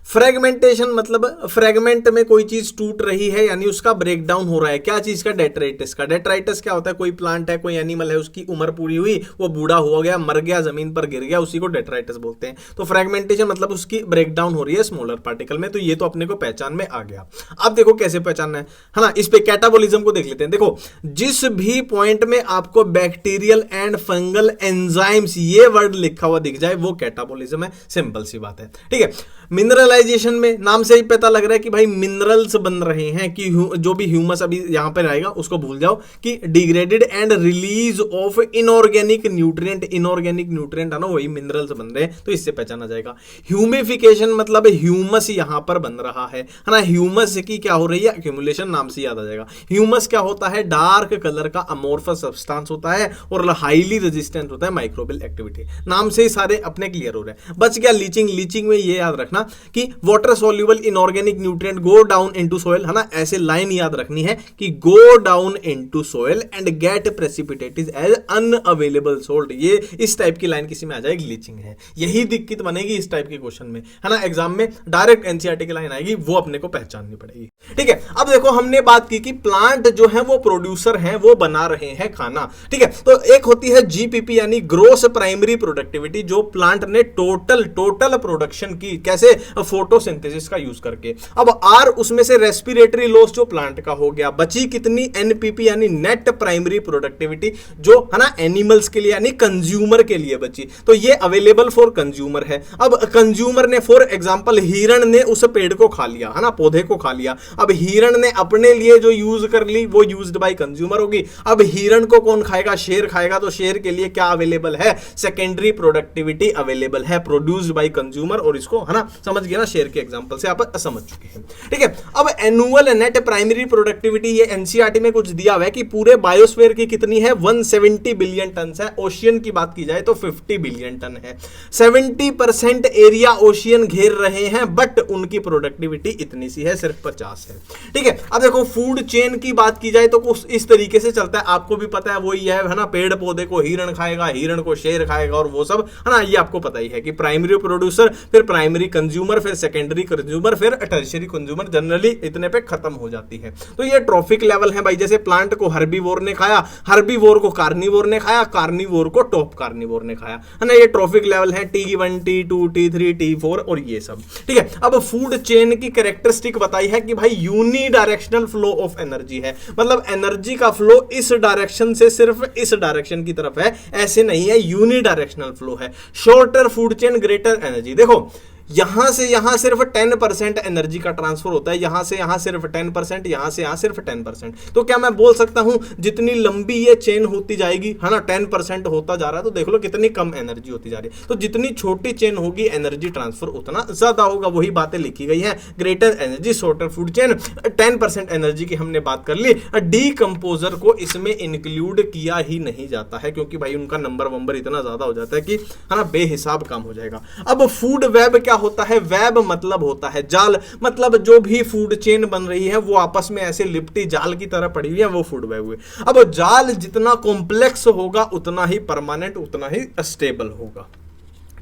Speaker 1: फ्रेगमेंटेशन मतलब फ्रेगमेंट में कोई चीज टूट रही है, यानी उसका ब्रेकडाउन हो रहा है। क्या चीज का, डेट्राइटिस का। डेट्राइटिस क्या होता है, कोई प्लांट है, कोई एनिमल है, उसकी उम्र पूरी हुई, वो बूढ़ा हो गया, मर गया, जमीन पर गिर गया, उसी को डेट्राइटिस बोलते हैं। तो फ्रेगमेंटेशन मतलब उसकी ब्रेकडाउन हो रही है स्मॉलर पार्टिकल में। तो ये तो अपने को पहचान में आ गया। अब देखो कैसे पहचानना है ना, इस पे कैटाबॉलिज्म को देख लेते हैं। देखो जिस भी पॉइंट में आपको बैक्टीरियल एंड फंगल एंजाइम्स ये वर्ड लिखा हुआ दिख जाए वो कैटाबॉलिज्म है, सिंपल सी बात है, ठीक है। मिनरलाइजेशन में नाम से ही पता लग रहा है कि भाई मिनरल्स बन रहे हैं, कि जो भी ह्यूमस अभी यहां पर आएगा उसको भूल जाओ, कि degraded and release of inorganic nutrient. Inorganic nutrient है ना, वही मिनरल्स बन रहे हैं, तो इससे पहचाना जाएगा। ह्यूमिफिकेशन मतलब ह्यूमस यहां पर बन रहा है ना। ह्यूमस की क्या हो रही है, एक्यूमुलेशन, नाम से याद आ जाएगा। ह्यूमस क्या होता है, डार्क कलर का अमोर्फस सब्सटेंस होता है और हाईली रेजिस्टेंट होता है माइक्रोबियल एक्टिविटी। नाम से ही सारे अपने क्लियर हो रहे हैं। बच गया लीचिंग। लीचिंग में ये याद रखना कि water soluble inorganic nutrient go down into soil, है ना। ऐसे लाइन याद रखनी है कि go down into soil and get precipitated as unavailable salt. ये इस टाइप की लाइन किसी में आ जाएगी, लीचिंग है। यही दिक्कत बनेगी इस टाइप के क्वेश्चन में, है ना। एग्जाम में डायरेक्ट एनसीईआरटी की लाइन आएगी, वो अपने को पहचाननी पड़ेगी, ठीक है। अब देखो हमने बात की कि प्लांट जो है वो प्रोड्यूसर हैं, वो बना रहे हैं खाना, ठीक है। तो एक होती है जीपीपी यानी ग्रोस प्राइमरी प्रोडक्टिविटी, जो प्लांट ने टोटल प्रोडक्शन की, कैसे, फोटोसिंथेसिस का यूज करके। अब आर उसमें से रेस्पिरेटरी लॉस जो प्लांट का हो गया। बची कितनी, एनपीपी यानी नेट प्राइमरी प्रोडक्टिविटी, जो है ना एनिमल्स के लिए यानी कंज्यूमर के लिए बची। तो ये अवेलेबल फॉर कंज्यूमर है। अब कंज्यूमर ने फॉर एग्जांपल हिरण ने उस पेड़ को खा लिया, है ना, पौधे को खा लिया। अब हिरण ने अपने लिए जो यूज कर ली वो यूज्ड बाय कंज्यूमर होगी। अब हिरण को कौन खाएगा, शेर खाएगा। तो शेर के लिए क्या अवेलेबल है, सेकेंडरी प्रोडक्टिविटी अवेलेबल है, प्रोड्यूस्ड बाय कंज्यूमर। और इसको, है ना, समझ गए ना, शेर के एग्जांपल से आप समझ चुके हैं, ठीक है। अब एनुअल नेट प्राइमरी प्रोडक्टिविटी ये एनसीईआरटी में कुछ दिया हुआ है कि पूरे बायोस्फीयर की कितनी है, 170 बिलियन टन है। ओशियन की बात की जाए तो 50 बिलियन टन है। 70% एरिया ओशियन घेर रहे हैं, बट उनकी प्रोडक्टिविटी इतनी सी है, सिर्फ 50 है, ठीक है। अब देखो फूड चेन की बात की जाए तो कुछ इस तरीके से चलता है, आपको भी पता है वही है ना। पेड़ पौधे को हिरण खाएगा, हिरण को शेर खाएगा, और वो सब, है ना, ये आपको पता ही है कि प्राइमरी प्रोड्यूसर, फिर प्राइमरी कंज्यूमर, फिर सेकेंडरी कंज्यूमर, फिर टर्शियरी कंज्यूमर, जनरली इतने पे खत्म हो जाती है। तो ये ट्रॉफिक लेवल है भाई। जैसे प्लांट को हर्बीवोर ने खाया, हर्बीवोर को कार्निवोर ने खाया, कार्निवोर को टॉप कार्निवोर ने खाया, है ना। ये ट्रॉफिक लेवल है, T1 T2 T3 T4 और ये सब, ठीक है। अब फूड चेन की कैरेक्टरिस्टिक बताई है कि भाई यूनिडायरेक्शनल फ्लो ऑफ एनर्जी है, मतलब एनर्जी का फ्लो इस डायरेक्शन से सिर्फ इस डायरेक्शन की तरफ है, ऐसे नहीं है, यूनिडायरेक्शनल फ्लो है। Shorter food chain, greater energy. देखो यहां से यहां सिर्फ 10% एनर्जी का ट्रांसफर होता है, यहां से यहां सिर्फ 10%, यहां से यहां सिर्फ 10%। तो क्या मैं बोल सकता हूं जितनी लंबी ये चेन होती जाएगी, है ना, 10% होता जा रहा है, तो देख लो कितनी कम एनर्जी होती जा रही है। तो जितनी छोटी चेन होगी एनर्जी ट्रांसफर उतना ज्यादा होगा, वही बातें लिखी गई है। Greater energy, shorter food chain, 10% energy की हमने बात कर ली। डीकंपोजर को इसमें इंक्लूड किया ही नहीं जाता है, क्योंकि भाई उनका नंबर इतना ज्यादा हो जाता है कि, है ना, बेहिसाब काम हो जाएगा। अब फूड वेब क्या होता है? वेब मतलब होता है जाल, मतलब जो भी फूड चेन बन रही है वो आपस में ऐसे लिपटी जाल की तरह पड़ी हुई है, वो फूड वेब हुई। अब जाल जितना कॉम्प्लेक्स होगा उतना ही परमानेंट, उतना ही स्टेबल होगा।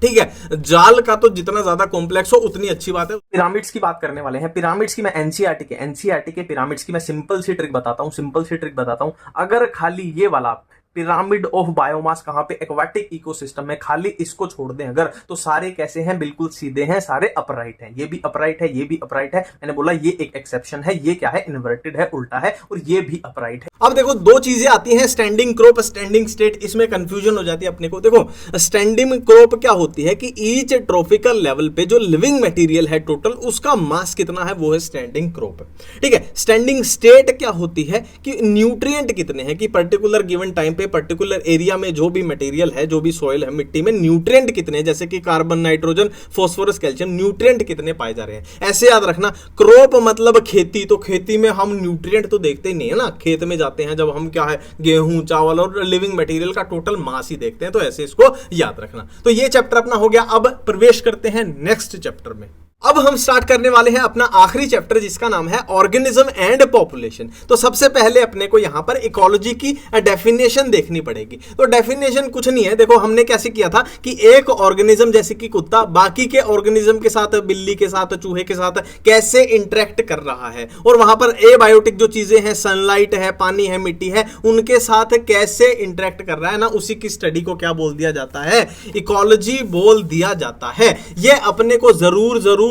Speaker 1: ठीक है, जाल का तो जितना ज्यादा कॉम्प्लेक्स हो उतनी अच्छी बात है। पिरामिड्स की बात करने वाले हैं। पिरामिड्स की मैं एनसीईआरटी के पिरामिड्स की मैं सिंपल सी ट्रिक बताता हूं। अगर खाली ये वाला पिरामिड ऑफ बायोमास कहां पे? एक्वाटिक इकोसिस्टम में। खाली इसको छोड़ दें अगर, तो सारे कैसे हैं? बिल्कुल सीधे हैं, सारे अपराइट हैं। ये भी अपराइट है, ये भी अपराइट है। मैंने बोला ये एक एक्सेप्शन है, ये क्या है? इन्वर्टेड है, उल्टा है, और ये भी अपराइट है। अब देखो दो चीजें आती हैं, स्टैंडिंग क्रोप, स्टैंडिंग स्टेट। इसमें कंफ्यूजन हो जाती है अपने को। देखो स्टैंडिंग क्रोप क्या होती है कि ईच ट्रॉपिकल लेवल पे जो लिविंग मटेरियल है टोटल, उसका मास कितना है, वो है स्टैंडिंग क्रोप। ठीक है, स्टैंडिंग स्टेट क्या होती है कि न्यूट्रिएंट कितने हैं, कि पर्टिकुलर गिवन टाइम पे पर्टिकुलर एरिया में जो भी मटेरियल है, जो भी सॉइल है, मिट्टी में न्यूट्रिएंट कितने हैं, जैसे कि carbon, nitrogen, phosphorus, calcium, nutrient कितने पाए जा रहे हैं, ऐसे याद रखना। क्रोप मतलब खेती, तो खेती में हम न्यूट्रिएंट तो देखते ही नहीं है ना, खेत में जाते हैं जब हम, क्या है, गेहूं, चावल और लिविंग मटेरियल का टोटल मास ही देखते हैं, तो ऐसे इसको याद रखना। तो ये चैप्टर अपना हो गया। अब प्रवेश करते हैं नेक्स्ट चैप्टर में। अब हम स्टार्ट करने वाले हैं अपना आखिरी चैप्टर, जिसका नाम है ऑर्गेनिज्म एंड पॉपुलेशन। तो सबसे पहले अपने को यहां पर इकोलॉजी की डेफिनेशन देखनी पड़ेगी। तो डेफिनेशन कुछ नहीं है, देखो हमने कैसे किया था कि एक ऑर्गेनिज्म जैसे कि कुत्ता बाकी के ऑर्गेनिज्म के साथ, बिल्ली के साथ, चूहे के साथ कैसे इंटरेक्ट कर रहा है, और वहां पर एबायोटिक जो चीजें हैं, सनलाइट है, पानी है, मिट्टी है, उनके साथ कैसे इंटरेक्ट कर रहा है ना, उसी की स्टडी को क्या बोल दिया जाता है? इकोलॉजी बोल दिया जाता है। यह अपने को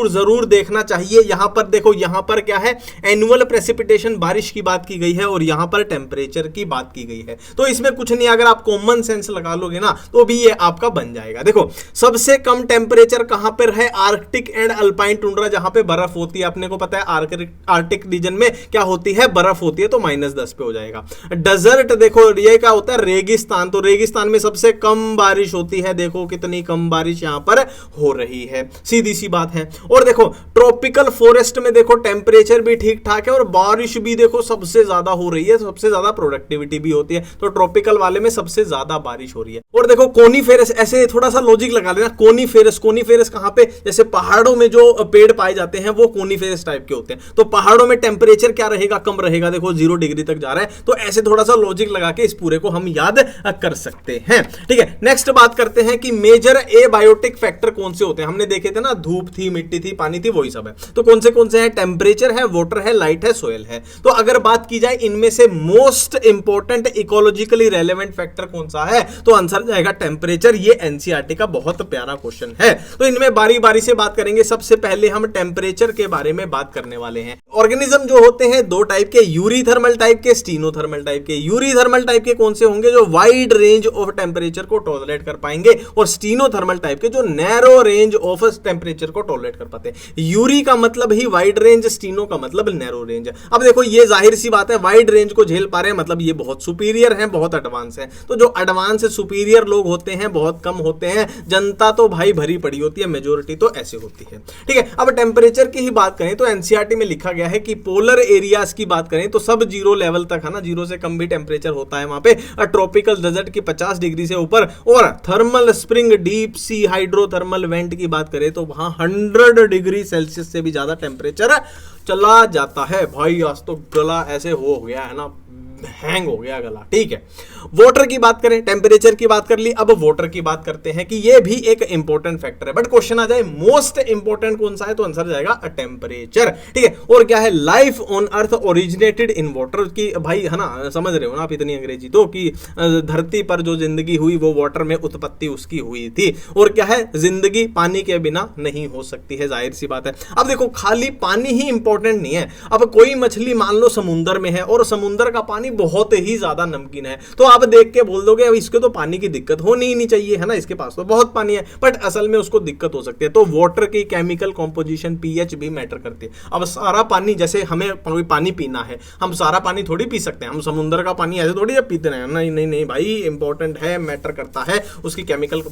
Speaker 1: जरूर देखना चाहिए। यहां पर देखो, यहां पर क्या है? एनुअल प्रेसिपिटेशन, बारिश की बात की गई है, और यहां पर टेम्परेचर की बात की गई है। तो इसमें कुछ नहीं, अगर आप कॉमन सेंस लगा लोगे ना तो भी ये आपका बन जाएगा। देखो सबसे कम टेम्परेचर कहां पर है? आर्कटिक एंड अल्पाइन टुंड्रा, जहां पे बर्फ होती है। अपने को पता है आर्कटिक रीजन में क्या होती है? बर्फ होती है, तो -10 पे हो जाएगा। डेजर्ट देखो ये क्या होता है? रेगिस्तान, तो रेगिस्तान में सबसे कम बारिश होती है। देखो कितनी कम बारिश यहां पर हो रही है, सीधी सी बात है। और देखो ट्रॉपिकल फॉरेस्ट में देखो टेम्परेचर भी ठीक ठाक है, और बारिश भी देखो सबसे ज्यादा हो रही है, सबसे ज्यादा प्रोडक्टिविटी भी होती है। तो ट्रॉपिकल वाले में सबसे ज्यादा बारिश हो रही है। और देखो कोनीफेरस, ऐसे थोड़ा सा लॉजिक लगा लेना। कोनीफेरस कहां पे? जैसे पहाड़ों में जो पेड़ पाए जाते हैं वो कोनीफेरस टाइप के होते हैं। तो पहाड़ों में टेम्परेचर क्या रहेगा? कम रहेगा। देखो 0 डिग्री तक जा रहा है। तो ऐसे थोड़ा सा लॉजिक लगा के इस पूरे को हम याद कर सकते हैं। ठीक है, नेक्स्ट बात करते हैं कि मेजर एबायोटिक फैक्टर कौन से होते हैं। हमने देखे थे ना, धूप थी, मिट्टी थी, पानी थी, वही सब है। तो कौन से हैं? टेम्परेचर है, वाटर है, लाइट है, सोयल है। तो अगर बात की जाए इनमें से most important ecologically relevant factor कौन सा है, तो आंसर जाएगा टेम्परेचर। ये एनसीईआरटी का बहुत प्यारा क्वेश्चन है। तो इनमें बारी बारी से बात करेंगे। सबसे पहले हम टेम्परेचर के बारे में बात करने वाले हैं। ऑर्गेनिज्म जो होते हैं दो टाइप के, यूरीथर्मल टाइप के, स्टीनोथर्मल टाइप के। यूरीथर्मल टाइप के कौन से होंगे? जो वाइड रेंज ऑफ टेम्परेचर को टॉलरेट कर पाएंगे, और स्टीनोथर्मल टाइप के जो नैरो रेंज ऑफ टेम्परेचर को टॉलरेट कर पाते हैं। यूरी का मतलब ही वाइड रेंज, स्टीनो का मतलब नैरो रेंज। अब देखो ये जाहिर सी बात है, वाइड रेंज को झेल पा रहे हैं, मतलब ये बहुत सुपीरियर हैं, बहुत एडवांस हैं। तो जो एडवांस सुपीरियर लोग होते हैं बहुत कम होते हैं, जनता तो भाई भरी पड़ी होती है, मेजोरिटी तो ऐसी होती है। ठीक है, अब टेम्परेचर की ही बात करें तो एनसीईआरटी में लिखा गया है कि पोलर एरियाज की बात करें तो सब 0 लेवल तक है ना, 0 से कम भी टेम्परेचर होता है वहां पे। ट्रॉपिकल डेजर्ट की 50 डिग्री से ऊपर, और thermal spring, deep sea hydrothermal vent की बात करें तो वहां 100 डिग्री सेल्सियस से भी ज्यादा टेम्परेचर चला जाता है। भाई आज तो गला ऐसे हो गया है ना, हैंग हो गया गला। ठीक है, वाटर की बात करें, टेम्परेचर की बात कर ली, अब वाटर की बात करते हैं कि ये भी एक इंपॉर्टेंट फैक्टर है। बट क्वेश्चन आ जाए मोस्ट इंपॉर्टेंट कौन सा है, तो आंसर जाएगा टेम्परेचर। ठीक है, और क्या है? Life on earth originated in water की, भाई है ना, समझ रहे हो ना आप इतनी अंग्रेजी तो, कि धरती पर जो जिंदगी हुई वो वाटर में उत्पत्ति उसकी हुई थी। और क्या है? जिंदगी पानी के बिना नहीं हो सकती है, जाहिर सी बात है। अब देखो खाली पानी ही इंपॉर्टेंट नहीं है। अब कोई मछली मान लो समुद्र में है, और समुद्र का पानी बहुत ही ज्यादा नमकीन है, तो आप देख के बोल दोगे अब इसके तो पानी की दिक्कत होनी ही नहीं चाहिए, है ना, इसके पास तो बहुत पानी है। बट असल में उसको दिक्कत हो सकती है। तो वाटर की केमिकल कॉम्पोजिशन, पीएच भी मैटर करती है। अब सारा पानी, जैसे हमें कोई पानी पीना है, हम सारा पानी थोड़ी पी सकते हैं, हम समुद्र का पानी ऐसे थोड़ी जब पीते हैं। नहीं नहीं नहीं भाई, इंपॉर्टेंट है, मैटर करता है उसकी केमिकल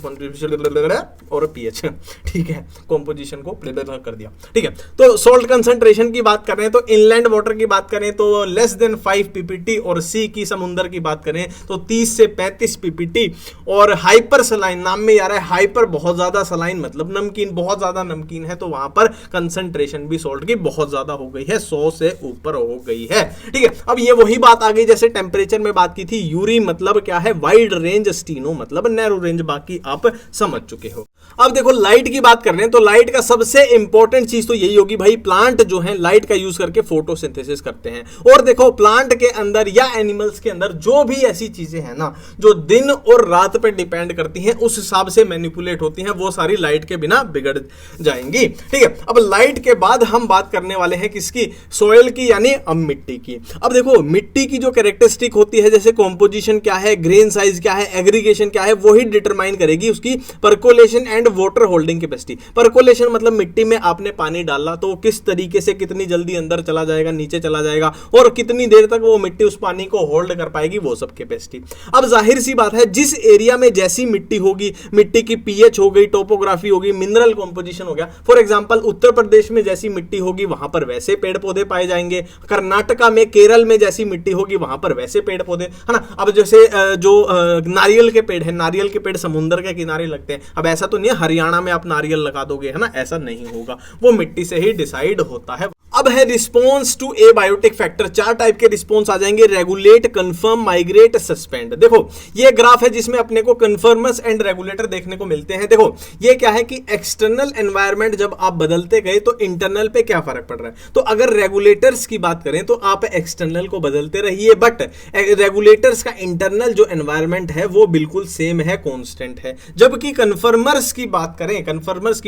Speaker 1: और पीएच। ठीक है, कॉम्पोजिशन को कर दिया। ठीक है, तो सॉल्ट कंसंट्रेशन की बात करें तो इनलैंड वाटर की बात करें तो लेस देन 5 ppt और सी की समुद्र की बात करें तो 30 से 35 पीपीटी। और हाइपर सलाइन, नाम में आ रहा है हाइपर, बहुत ज्यादा, सलाइन मतलब नमकीन, बहुत ज्यादा नमकीन है, तो वहां पर कंसंट्रेशन भी सॉल्ट की बहुत ज्यादा हो गई है, 100 से ऊपर हो गई है। ठीक है, अब ये वही बात आ गई जैसे टेम्परेचर में बात की थी, यूरी मतलब क्या है, वाइड रेंज, स्टीनो मतलब नैरो रेंज, बाकी आप समझ चुके हो। अब देखो लाइट की बात कर रहे हैं तो लाइट का सबसे इंपॉर्टेंट चीज तो यही होगी भाई, प्लांट जो है लाइट का यूज करके फोटोसिंथेसिस करते हैं। और देखो प्लांट के अंदर या एनिमल्स के अंदर जो भी ऐसी चीजें हैं ना जो दिन और रात पे डिपेंड करती हैं, उस हिसाब से मैनिपुलेट होती हैं, वो सारी लाइट के बिना बिगड़ जाएंगी। ठीक है, अब लाइट के बाद हम बात करने वाले हैं किसकी, सोयल की, यानी अब मिट्टी की। अब देखो मिट्टी की जो कैरेक्टरिस्टिक होती है, जैसे कॉम्पोजिशन क्या है, ग्रेन साइज क्या है, एग्रीगेशन क्या है, वही डिटरमाइन करेगी उसकी percolation and water holding capacity. Percolation मतलब मिट्टी में आपने पानी डाला तो किस तरीके से, कितनी जल्दी अंदर चला जाएगा, नीचे चला जाएगा, और कितनी देर तक वो मिट्टी उस पानी को होल्ड कर पाएगी, वो सब कैपेसिटी। अब जाहिर सी बात है, जिस एरिया में जैसी मिट्टी होगी, मिट्टी की पीएच हो गई, टोपोग्राफी होगी, मिनरल कॉम्पोजिशन हो गया। फॉर एग्जांपल उत्तर प्रदेश में जैसी मिट्टी होगी वहां पर वैसे पेड़ पौधे पाए जाएंगे, कर्नाटका में, केरल में जैसी मिट्टी होगी वहां पर वैसे पेड़ पौधे, है ना। अब जैसे जो नारियल के पेड़ है, नारियल के पेड़ समुद्र के किनारे लगते हैं, अब ऐसा तो नहीं है हरियाणा में आप नारियल लगा दोगे, है ना, ऐसा नहीं होगा, वो मिट्टी से ही डिसाइड होता है। अब है response to abiotic factor, 4 type के रिस्पॉन्स आ जाएंगे, रेगुलेट, कंफर्म, माइग्रेट, सस्पेंड। देखो ये ग्राफ है जिसमें अपने को कन्फर्मर्स एंड रेगुलेटर देखने को मिलते हैं। देखो ये क्या है कि एक्सटर्नल एनवायरनमेंट जब आप बदलते गए तो इंटरनल पे क्या फर्क पड़ रहा है। तो अगर रेगुलेटर्स की बात करें तो आप एक्सटर्नल को बदलते रहिए, बट रेगुलेटर्स का इंटरनल जो एनवायरनमेंट है वो बिल्कुल सेम है, कॉन्स्टेंट है। जबकि कन्फर्मर्स की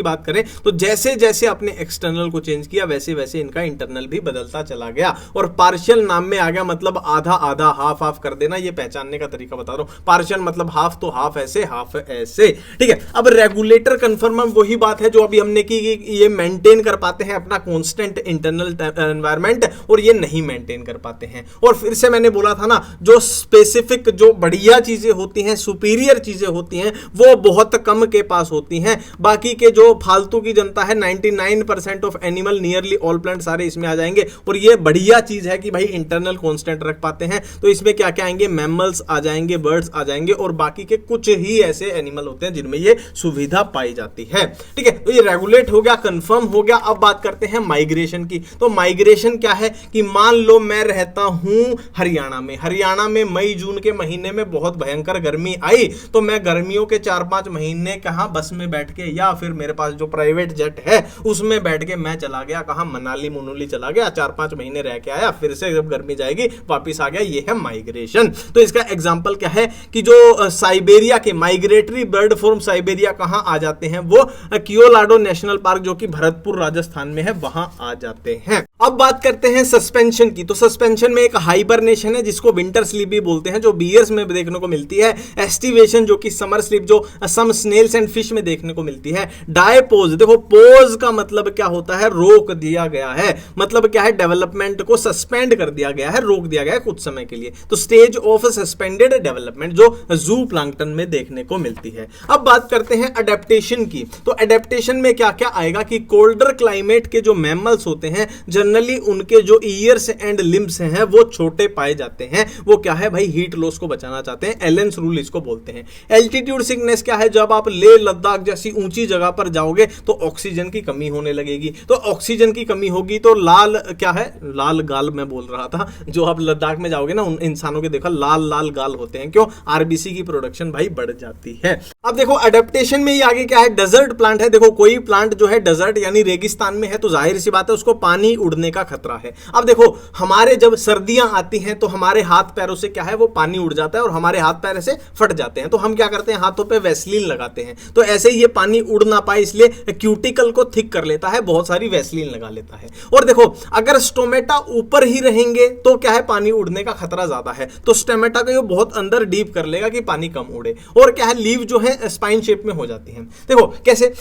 Speaker 1: बात करें तो जैसे जैसे आपने एक्सटर्नल को चेंज किया वैसे वैसे का इंटरनल भी बदलता चला गया। और पार्शियल नाम में आ गया, मतलब आधा आधा, हाफ हाफ कर देना, ये पहचानने का तरीका बता रहा हूं। पार्शियल मतलब हाफ, तो हाफ ऐसे, हाफ ऐसे। ठीक है, अब रेगुलेटर कन्फर्मर वही बात है जो अभी हमने की, ये मेंटेन कर पाते हैं अपना कांस्टेंट इंटरनल एनवायरनमेंट, और ये नहीं मेंटेन कर पाते हैं। और फिर से मैंने बोला था ना, जो स्पेसिफिक, जो बढ़िया चीजें होती हैं, सुपीरियर चीजें होती हैं, वो बहुत कम के पास होती हैं। बाकी के जो फालतू की जनता है, 99% of animal, nearly all plant, सारे इसमें आ जाएंगे। और ये बढ़िया चीज है कि भाई इंटरनल कांस्टेंट रख पाते हैं। तो इसमें क्या क्या आएंगे, मैमल्स आ जाएंगे, बर्ड्स आ जाएंगे, और बाकी के कुछ ही ऐसे एनिमल होते हैं जिनमें ये सुविधा पाई जाती है। ठीक है, तो ये रेगुलेट हो गया, कंफर्म हो गया। अब बात करते हैं माइग्रेशन की। तो माइग्रेशन क्या है कि मान लो मैं रहता हूं हरियाणा में मई जून के महीने में बहुत भयंकर गर्मी आई, तो मैं गर्मियों के 4-5 महीने कहां, बस में बैठ के, या फिर मेरे पास जो प्राइवेट जेट है उसमें बैठ के मैं चला गया कहां, मनाली मनुली चला गया, 4-5 महीने रह के आया, फिर से जब गर्मी जाएगी वापिस आ गया। ये है माइग्रेशन। तो इसका एग्जांपल क्या है कि जो साइबेरिया के माइग्रेटरी बर्ड फॉर्म साइबेरिया कहां आ जाते हैं, वो कियोलाडो नेशनल पार्क जो कि भरतपुर राजस्थान में है, वहां आ जाते हैं। अब बात करते हैं सस्पेंशन की। तो सस्पेंशन में एक हाइबरनेशन है जिसको विंटर स्लीप भी बोलते हैं, जो बियर्स में देखने को मिलती है। एस्टिवेशन जो कि समर स्लीप, जो सम स्नेल्स एंड फिश में देखने को मिलती है। डायपोज, देखो पोज का मतलब क्या होता है, रोक दिया गया है, मतलब क्या है, डेवलपमेंट को सस्पेंड कर दिया गया है, रोक दिया गया है कुछ समय के लिए। तो स्टेज ऑफ सस्पेंडेड डेवलपमेंट जो जू प्लांक्टन में देखने को मिलती है। अब बात करते हैं अडेप्टेशन की। तो अडेप्टेशन में क्या क्या आएगा कि कोल्डर क्लाइमेट के जो मैमल्स होते हैं, जनरली उनके जो ईयर्स एंड लिम्स हैं वो छोटे पाए जाते हैं। वो क्या है भाई, हीट लॉस को बचाना चाहते हैं, एलेंस रूल इसको बोलते हैं। एल्टीट्यूड सिकनेस क्या है, जब आप लेह लद्दाख जैसी ऊंची जगह पर जाओगे तो ऑक्सीजन की कमी होने लगेगी। तो ऑक्सीजन की कमी होगी तो लाल क्या है, लाल गाल मैं बोल रहा था, जो आप लद्दाख में जाओगे ना उन इंसानों के देखा लाल लाल गाल होते हैं, क्यों, आरबीसी की प्रोडक्शन भाई बढ़ जाती है। अब देखो अडेप्टेशन में ही आगे क्या है, डेजर्ट प्लांट है। देखो कोई प्लांट जो है डेजर्ट यानी रेगिस्तान में है तो जाहिर सी बात है उसको पानी उड़ने का खतरा है। अब देखो हमारे जब सर्दियां आती हैं तो हमारे हाथ पैरों से क्या है, वो पानी उड़ जाता है और हमारे हाथ पैर से फट जाते हैं। तो हम क्या करते हैं, हाथों पे वैसलीन लगाते हैं। तो ऐसे ही ये पानी उड़ ना पाए इसलिए क्यूटिकल को थिक कर लेता है, बहुत सारी वैसलीन लगा लेता है। और देखो अगर स्टोमेटा ऊपर ही रहेंगे तो क्या है, पानी उड़ने का खतरा ज्यादा है। तो स्टोमेटा को ये बहुत अंदर डीप कर लेगा कि पानी कम उड़े। और क्या है, लीव जो है स्पाइन शेप में हो जाती है। देखो कैसे,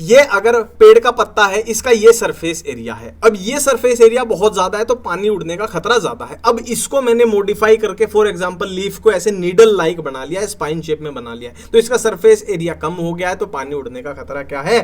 Speaker 1: ये अगर पेड़ का पत्ता है, इसका ये सरफेस एरिया है। अब ये सरफेस एरिया बहुत ज्यादा है तो पानी उड़ने का खतरा ज्यादा है। अब इसको मैंने मॉडिफाई करके फॉर एग्जांपल लीफ को ऐसे नीडल लाइक बना लिया है, स्पाइन शेप में बना लिया है, तो इसका सरफेस एरिया कम हो गया है, तो पानी उड़ने का खतरा क्या है,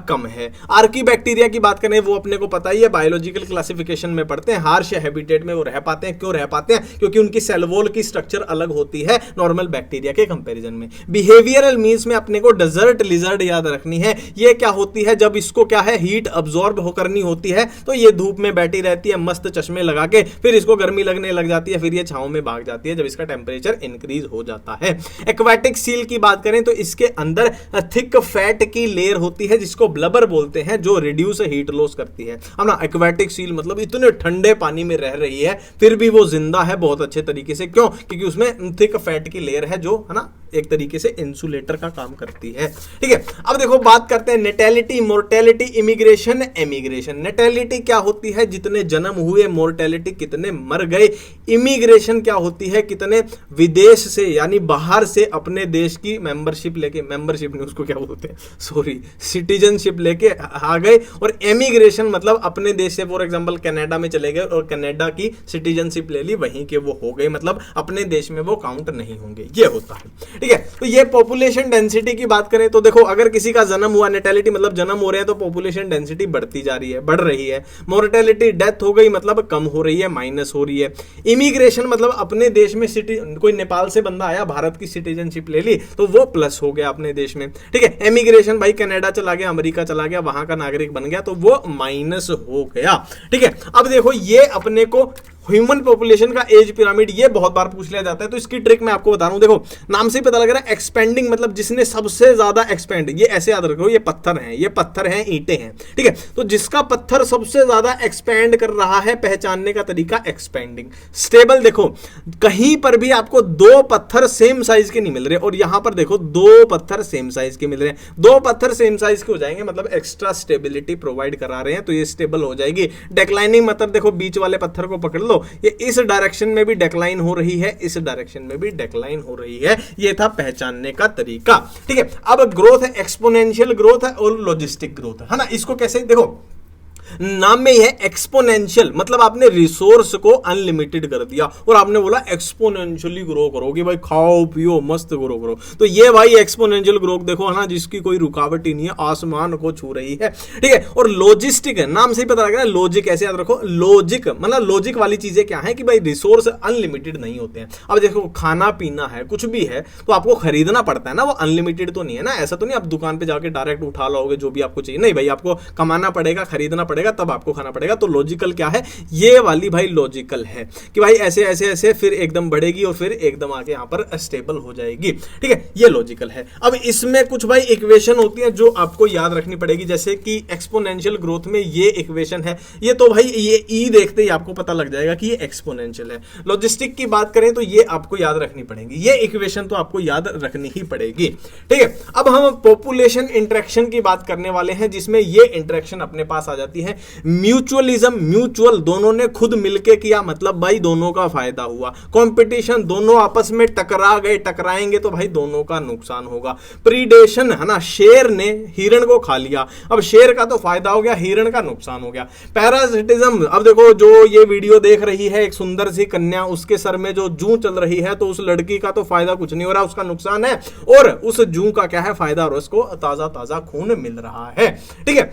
Speaker 1: कम है। आर्कीबैक्टीरिया की बात करें, वो अपने को पता ही है, बायोलॉजिकल क्लासिफिकेशन में पढ़ते हैं, हार्श हैबिटेट में वो रह पाते हैं। क्यों रह पाते हैं? क्योंकि उनकी सेल वॉल की स्ट्रक्चर अलग होती है नॉर्मल बैक्टीरिया के कंपैरिजन में। बिहेवियरल मीन्स में अपने को डेजर्ट लिजर्ड याद रखनी है। ये क्या होती है, जब इसको क्या है हीट अब्सॉर्ब करनी होती है तो ये धूप में बैठी रहती है मस्त चश्मे लगा के, फिर इसको गर्मी लगने लग जाती है, फिर ये छांव में भाग जाती है जब इसका टेम्परेचर इंक्रीज हो जाता है। एक्वाटिक सील की बात करें तो इसके अंदर थिक फैट की लेयर होती है जिसको ब्लबर बोलते हैं, जो रिड्यूस हीट लॉस करती है। अब ना एक्वाटिक सील मतलब इतने ठंडे पानी में रह रही है फिर भी वो जिंदा है बहुत अच्छे तरीके से। क्यों? क्योंकि उसमें थिक फैट की लेयर है जो है ना एक तरीके से इंसुलेटर का काम करती है। ठीक है, अब देखो बात करते हैं natality, mortality, immigration, emigration. Natality क्या होती है, जितने जन्म हुए, मोर्टेलिटी कितने मर गए, इमिग्रेशन क्या होती है, कितने विदेश से यानी बाहर से अपने देश की मेंबरशिप लेके, मेंबरशिप नहीं उसको क्या बोलते हैं, सॉरी, सिटीजनशिप लेके आ गए। और एमिग्रेशन मतलब अपने देश से फॉर एग्जांपल कनाडा में चले गए और कनाडा की सिटीजनशिप ले ली, वहीं के वो हो गए, मतलब अपने देश में वो काउंट नहीं होंगे, ये होता है। ठीक है, तो ये पॉपुलेशन डेंसिटी की बात करें तो देखो अगर किसी का जन्म हुआ, नेटेलिटी मतलब जन्म हो रहे हैं तो पॉपुलेशन डेंसिटी बढ़ती जा रही है, बढ़ रही है। मोर्टेलिटी डेथ हो गई मतलब कम हो रही है, माइनस हो रही है। इमिग्रेशन मतलब अपने देश में कोई नेपाल से बंदा आया, भारत की सिटीजनशिप ले ली तो वो प्लस हो गया अपने देश में। ठीक है, एमिग्रेशन भाई कनाडा चला गया, अमेरिका चला गया, वहां का नागरिक बन गया तो वो माइनस हो गया। ठीक है, अब देखो ये अपने को ह्यूमन पॉपुलेशन का एज पिरामिड, ये बहुत बार पूछ लिया जाता है, तो इसकी ट्रिक मैं आपको बता रहा हूं। देखो नाम से ही पता लग रहा है, एक्सपेंडिंग मतलब जिसने सबसे ज्यादा एक्सपेंड, ये ऐसे याद रखो, ये पत्थर हैं, ये पत्थर हैं, ईंटें हैं। ठीक है, तो जिसका पत्थर सबसे ज्यादा एक्सपेंड कर रहा है, पहचानने का तरीका एक्सपेंडिंग। स्टेबल देखो कहीं पर भी आपको दो पत्थर सेम साइज के नहीं मिल रहे, और यहां पर देखो दो पत्थर सेम साइज के मिल रहे हैं। दो पत्थर सेम साइज के हो जाएंगे मतलब एक्स्ट्रा स्टेबिलिटी प्रोवाइड करा रहे हैं, तो ये स्टेबल हो जाएगी। डिक्लाइनिंग मतलब देखो बीच वाले पत्थर को पकड़ लो, ये इस डायरेक्शन में भी डिक्लाइन हो रही है, इस डायरेक्शन में भी डिक्लाइन हो रही है। ये था पहचानने का तरीका। ठीक है, अब ग्रोथ है, एक्सपोनेंशियल ग्रोथ है और लॉजिस्टिक ग्रोथ है ना। इसको कैसे देखो, नाम में ही है एक्सपोनेंशियल, मतलब आपने रिसोर्स को अनलिमिटेड कर दिया और आपने बोला एक्सपोनेंशियली ग्रो करोगे भाई, खाओ पियो मस्त ग्रो करो। तो ये भाई एक्सपोनेंशियल ग्रोथ देखो है ना, जिसकी कोई रुकावट ही नहीं है, आसमान को छू रही है। ठीक है, और लॉजिस्टिक है, नाम से ही पता लग रहा है, लॉजिक ऐसे याद रखो, लॉजिक मतलब लॉजिक वाली चीजें क्या है कि भाई रिसोर्स अनलिमिटेड नहीं होते हैं। अब देखो खाना पीना है, कुछ भी है तो आपको खरीदना पड़ता है ना, वो अनलिमिटेड तो नहीं है ना। ऐसा तो नहीं आप दुकान पे जाके डायरेक्ट उठा लोगे जो भी आपको चाहिए, नहीं भाई, आपको कमाना पड़ेगा, खरीदना पड़ेगा, तब आपको खाना पड़ेगा। तो लॉजिकल क्या है, ये वाली भाई लॉजिकल है कि भाई ऐसे ऐसे ऐसे फिर एकदम बढ़ेगी और फिर एकदम आके यहां पर स्टेबल हो जाएगी। ठीक है, ये लॉजिकल है। अब इसमें कुछ भाई इक्वेशन होती है जो आपको याद रखनी पड़ेगी, जैसे कि एक्सपोनेंशियल ग्रोथ में ये इक्वेशन है, ये तो भाई ये ई देखते ही आपको पता लग जाएगा कि ये एक्सपोनेंशियल है। लॉजिस्टिक की बात करें तो ये आपको याद रखनी पड़ेगी, ये इक्वेशन तो आपको याद रखनी ही पड़ेगी। ठीक है, अब हम पॉपुलेशन इंटरेक्शन की बात करने वाले हैं, जिसमें ये इंटरेक्शन अपने पास आ जाती है। म्यूचुअलिज्म, म्यूचुअल दोनों ने खुद मिलके किया मतलब भाई दोनों का फायदा हुआ। कंपटीशन, दोनों आपस में टकरा गए, टकराएंगे तो भाई दोनों का नुकसान होगा। प्रीडेशन है ना, शेर ने हिरण को खा लिया, अब शेर का तो फायदा हो गया, हिरण का नुकसान हो गया। पैरासिटिज्म, अब देखो जो ये वीडियो देख रही है एक सुंदर सी कन्या, उसके सर में जो जूं चल रही है तो उस लड़की का तो फायदा कुछ नहीं हो रहा, उसका नुकसान है, और उस जूं का क्या है फायदा, और उसको ताजा ताजा खून मिल रहा है। ठीक है,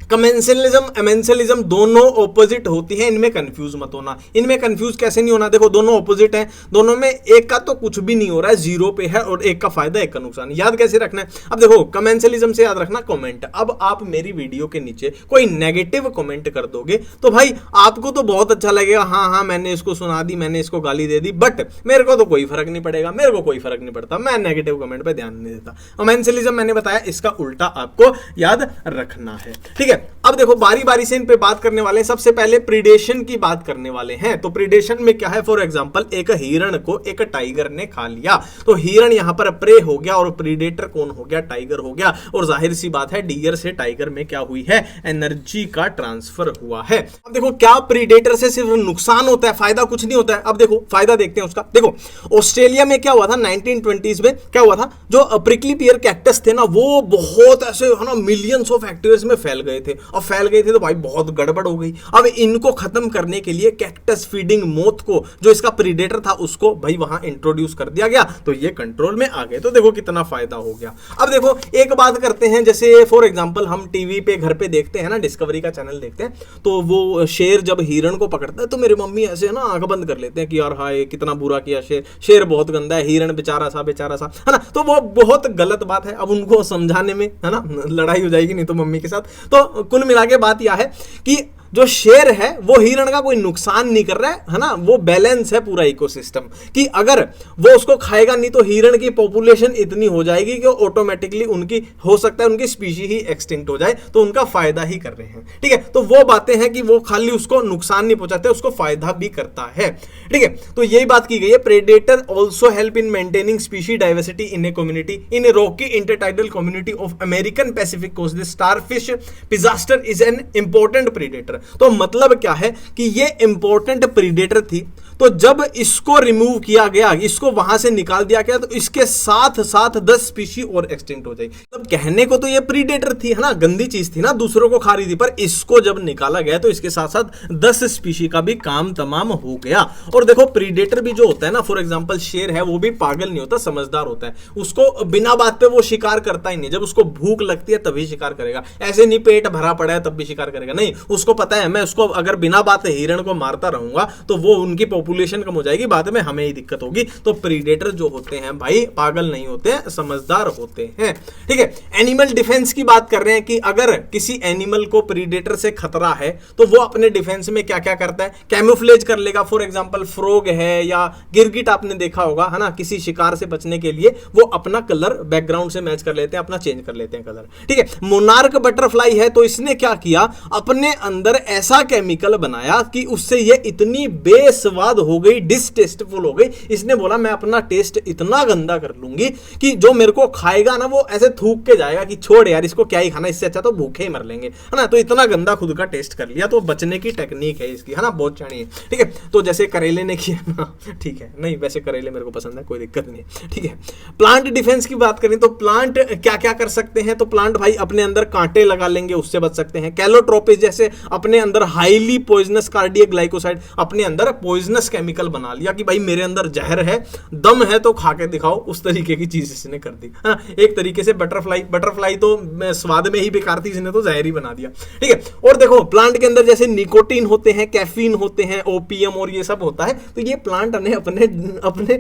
Speaker 1: कमेंसलिज्म, एमेंसलिज्म दोनों ऑपोजिट होती है, इनमें कंफ्यूज मत होना। इनमें कंफ्यूज कैसे नहीं होना, देखो दोनों ऑपोजिट हैं, दोनों में एक का तो कुछ भी नहीं हो रहा है, जीरो पे है, और एक का फायदा एक का नुकसान। याद कैसे रखना है, अब देखो कमेंसलिज्म से याद रखना कमेंट। अब आप मेरी वीडियो के नीचे कोई नेगेटिव कमेंट कर दोगे तो भाई आपको तो बहुत अच्छा लगेगा, हाँ हाँ मैंने इसको सुना दी, मैंने इसको गाली दे दी, बट मेरे को तो कोई फर्क नहीं पड़ेगा, मेरे को कोई फर्क नहीं पड़ता, मैं नेगेटिव कमेंट पे ध्यान नहीं देता। कमेंसलिज्म मैंने बताया, इसका उल्टा आपको याद रखना है। ठीक है, है। अब देखो बारी बारी से इन पे बात करने वाले हैं। सबसे पहले प्रीडेशन की बात करने वाले हैं। तो प्रीडेशन में क्या है, फॉर एग्जांपल एक हिरण को एक टाइगर ने खा लिया, तो हिरण यहां पर प्रे हो गया और प्रीडेटर कौन हो गया, टाइगर हो गया। और जाहिर सी बात है डियर से टाइगर में क्या हुई है, एनर्जी का ट्रांसफर हुआ है। अब देखो क्या प्रीडेटर से सिर्फ नुकसान होता है, फायदा कुछ नहीं होता है। अब देखो फायदा देखते हैं उसका। देखो ऑस्ट्रेलिया में क्या हुआ था 1920s में, क्या हुआ था, जो प्रिकली पियर कैक्टस थे ना वो बहुत ऐसे है ना मिलियंस ऑफ हेक्टेयर्स में फैल गए थे। अब फैल गए थे तो भाई बहुत गड़बड़ हो गई। अब इनको खत्म करने के लिए कैक्टस फीडिंग मोथ को, जो इसका प्रीडेटर था, उसको भाई वहां इंट्रोड्यूस कर दिया गया, तो ये कंट्रोल में आ गए। तो देखो कितना फायदा हो गया। अब देखो एक बात करते हैं, जैसे फॉर एग्जांपल हम टीवी पे घर पे देखते हैं ना, डिस्कवरी का चैनल देखते हैं, तो वो शेर जब हिरण को पकड़ता है तो मेरी मम्मी ऐसे ना आंख बंद कर लेते हैं कि यार हाय कितना बुरा किया, शेर शेर बहुत गंदा है, हिरण बेचारा सा है ना। तो वो बहुत गलत बात है। अब उनको समझाने में है ना लड़ाई हो जाएगी नहीं तो मम्मी के साथ। तो कुल मिला के बात यह है कि जो शेर है वो हिरण का कोई नुकसान नहीं कर रहा है ना, वो बैलेंस है पूरा इकोसिस्टम, कि अगर वो उसको खाएगा नहीं तो हिरण की पॉपुलेशन इतनी हो जाएगी कि ऑटोमेटिकली उनकी हो सकता है उनकी स्पीशी ही एक्सटिंक्ट हो जाए, तो उनका फायदा ही कर रहे हैं। ठीक है, तो वो बातें हैं कि वो खाली उसको नुकसान नहीं पहुंचाते, उसको फायदा भी करता है। ठीक है, तो यही बात की गई है। Predator also help in maintaining species diversity in a community in a rocky intertidal community of American Pacific coast. The starfish Pisaster is an important predator. तो मतलब क्या है कि ये इंपॉर्टेंट प्रीडेटर थी, तो जब इसको रिमूव किया गया, इसको वहां से निकाल दिया गया, तो इसके साथ साथ 10 स्पीशी और एक्सटिंक्ट हो जाएगी। मतलब कहने को तो ये प्रीडेटर थी है ना, गंदी चीज थी ना, दूसरों को खा रही थी, पर इसको जब निकाला गया तो इसके साथ साथ 10 स्पीशी का भी काम तमाम हो गया। और देखो प्रीडेटर भी जो होता है ना, फॉर एग्जांपल शेर है, वो भी पागल नहीं होता, समझदार होता है। उसको बिना बात पे वो शिकार करता ही नहीं, जब उसको भूख लगती है तभी शिकार करेगा, ऐसे नहीं पेट भरा पड़ा है तब भी शिकार करेगा, नहीं। उसको पता है मैं उसको अगर बिना बात हिरण को मारता रहूंगा तो वो उनकी पॉपुलेशन कम हो जाएगी, बाद में हमें ही दिक्कत होगी। तो प्रीडेटर जो होते हैं भाई पागल नहीं होते हैं, समझदार होते हैं। ठीक है, एनिमल डिफेंस की बात कर रहे हैं कि अगर किसी एनिमल को प्रीडेटर से खतरा है तो वो अपने डिफेंस में क्या क्या करता है, कैमोफ्लेज कर लेगा। फॉर एग्जांपल फ्रॉग है या गिरगिट आपने देखा होगा है ना, किसी शिकार से बचने के लिए वो अपना कलर बैकग्राउंड से मैच कर लेते हैं, अपना चेंज कर लेते हैं कलर। ठीक है, मोनार्क बटरफ्लाई है तो इसने क्या किया, अपने अंदर ऐसा केमिकल बनाया कि उससे ये इतनी बेस्वाद हो गई, डिसटेस्टफुल हो गई। इसने बोला मैं अपना टेस्ट इतना गंदा कर लूंगी कि जो मेरे को खाएगा ना वो ऐसे थूक के जाएगा कि छोड़ यार इसको क्या ही खाना, इससे अच्छा तो भूखे ही मर लेंगे है ना। तो इतना गंदा खुद का टेस्ट कर लिया। तो बचने की टेक्निक है इसकी है ना, बहुत चाणी है। ठीक है, तो जैसे करेले ने किया ना, ठीक है, नहीं वैसे करेले मेरे को पसंद है, कोई दिक्कत नहीं। ठीक है, प्लांट डिफेंस की बात करें तो प्लांट क्या क्या कर सकते हैं, तो प्लांट भाई अपने अंदर कांटे लगा लेंगे, उससे बच सकते हैं। कैलोट्रोपिस जैसे अपने अंदर हाईली पॉइजनस कार्डियक ग्लाइकोसाइड, अपने अंदर पॉइजनस केमिकल बना लिया कि भाई मेरे अंदर जहर है, दम है तो खा के दिखाओ, उस तरीके की चीज इसने कर दी। हाँ, एक तरीके से बटरफ्लाई तो स्वाद में ही बेकार थी, इसने तो जहर ही बना दिया। ठीक है, और देखो प्लांट के अंदर जैसे निकोटीन होते हैं, कैफीन होते हैं, ओपीएम और ये सब होता है। तो ये प्लांट ने अपने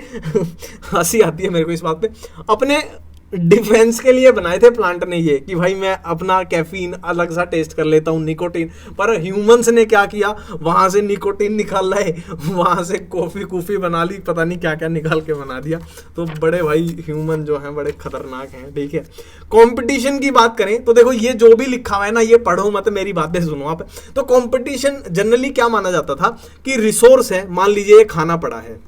Speaker 1: हंसी आती है मेरे को इस बात पे, अपने डिफेंस के लिए बनाए थे प्लांट ने ये कि भाई मैं अपना कैफीन अलग सा टेस्ट कर लेता हूँ, निकोटीन। पर ह्यूमंस ने क्या किया, वहां से निकोटीन निकाल लाए, वहां से कॉफी बना ली, पता नहीं क्या क्या निकाल के बना दिया। तो बड़े भाई ह्यूमन जो हैं बड़े खतरनाक हैं। ठीक है, कंपटीशन की बात करें तो देखो ये जो भी लिखा हुआ है ना, ये पढ़ो मत, मेरी बातें सुनो आप। तो कंपटीशन जनरली क्या माना जाता था कि रिसोर्स है, मान लीजिए ये खाना पड़ा है,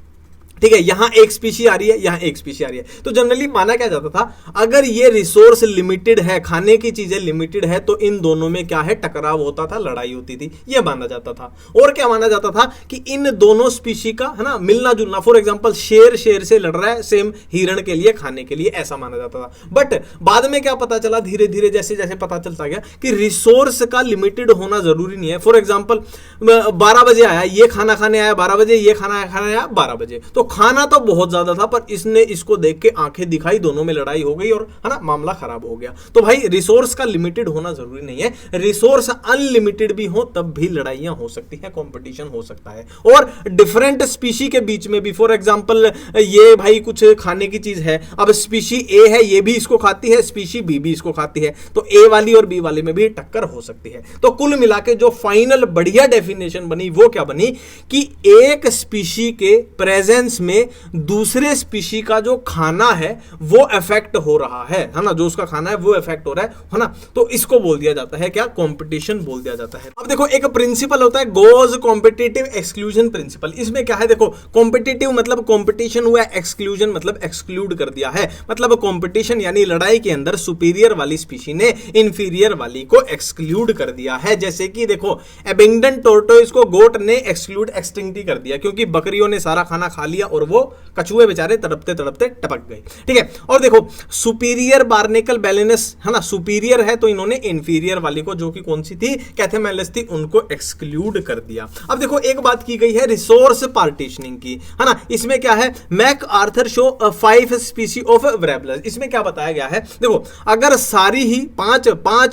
Speaker 1: ठीक है, यहां एक स्पीशी आ रही है, यहां एक स्पीशी आ रही है, तो जनरली माना क्या जाता था, अगर ये रिसोर्स लिमिटेड है, खाने की चीजें लिमिटेड है, तो इन दोनों में क्या है, टकराव होता था, लड़ाई होती थी, ये माना जाता था। और क्या माना जाता था कि इन दोनों स्पीशी का है ना मिलना जुलना, फॉर एग्जांपल शेर से लड़ रहा है सेम हिरण के लिए, खाने के लिए, ऐसा माना जाता था। बट बाद में क्या पता चला, धीरे धीरे जैसे जैसे पता चलता गया कि रिसोर्स का लिमिटेड होना जरूरी नहीं है। फॉर एग्जाम्पल 12 बजे आया ये खाना खाने आया, 12 बजे ये खाना आया 12 बजे, तो खाना तो बहुत ज्यादा था, पर इसने इसको देख के आंखें दिखाई, दोनों में लड़ाई हो गई और है ना मामला खराब हो गया। तो भाई रिसोर्स का लिमिटेड होना जरूरी नहीं है, रिसोर्स अनलिमिटेड भी हो तब भी लड़ाइयां हो सकती है, कंपटीशन हो सकता है। और डिफरेंट स्पीशी के बीच में भी, फॉर एग्जांपल ये भाई कुछ खाने की चीज है, अब स्पीशी ए है ये भी इसको खाती है, स्पीशी बी भी इसको खाती है, तो ए वाली और बी वाले में भी टक्कर हो सकती है। तो कुल मिला के जो फाइनल बढ़िया डेफिनेशन बनी वो क्या बनी कि एक स्पीशी के प्रेजेंस टर्म्स में दूसरे स्पीशी का जो खाना है वो अफेक्ट हो रहा है ना, जो उसका खाना है वो अफेक्ट हो रहा है ना, तो इसको बोल दिया जाता है क्या, कंपटीशन बोल दिया जाता है। अब देखो एक प्रिंसिपल होता है गोज कॉम्पिटिटिव एक्सक्लूजन प्रिंसिपल। इसमें क्या है, देखो कॉम्पिटिटिव मतलब कॉम्पिटिशन हुआ, एक्सक्लूजन मतलब एक्सक्लूड कर दिया है, मतलब कॉम्पिटिशन यानी लड़ाई के अंदर सुपीरियर वाली स्पीशी ने इंफीरियर वाली को एक्सक्लूड कर दिया है। जैसे कि देखो एबिंगडन टोर्टोइस को गोट ने एक्सक्लूड एक्सटिंक्ट कर दिया क्योंकि बकरियों ने सारा खाना खा लिया और वो कछुए बेचारे तड़पते तड़पते टपक गए, ठीक है। और देखो सुपीरियर बार्नेकल बैलेनस है ना, सुपीरियर है तो इन्होंने इंफीरियर वाली को जो कि कौन सी थी, कैथेमेलिस थी, उनको एक्सक्लूड कर दिया। अब देखो एक बात की गई है रिसोर्स पार्टीशनिंग की, है ना, इसमें क्या है, MacArthur show 5 species of warblers. इसमें क्या बताया गया है, देखो अगर सारी ही पांच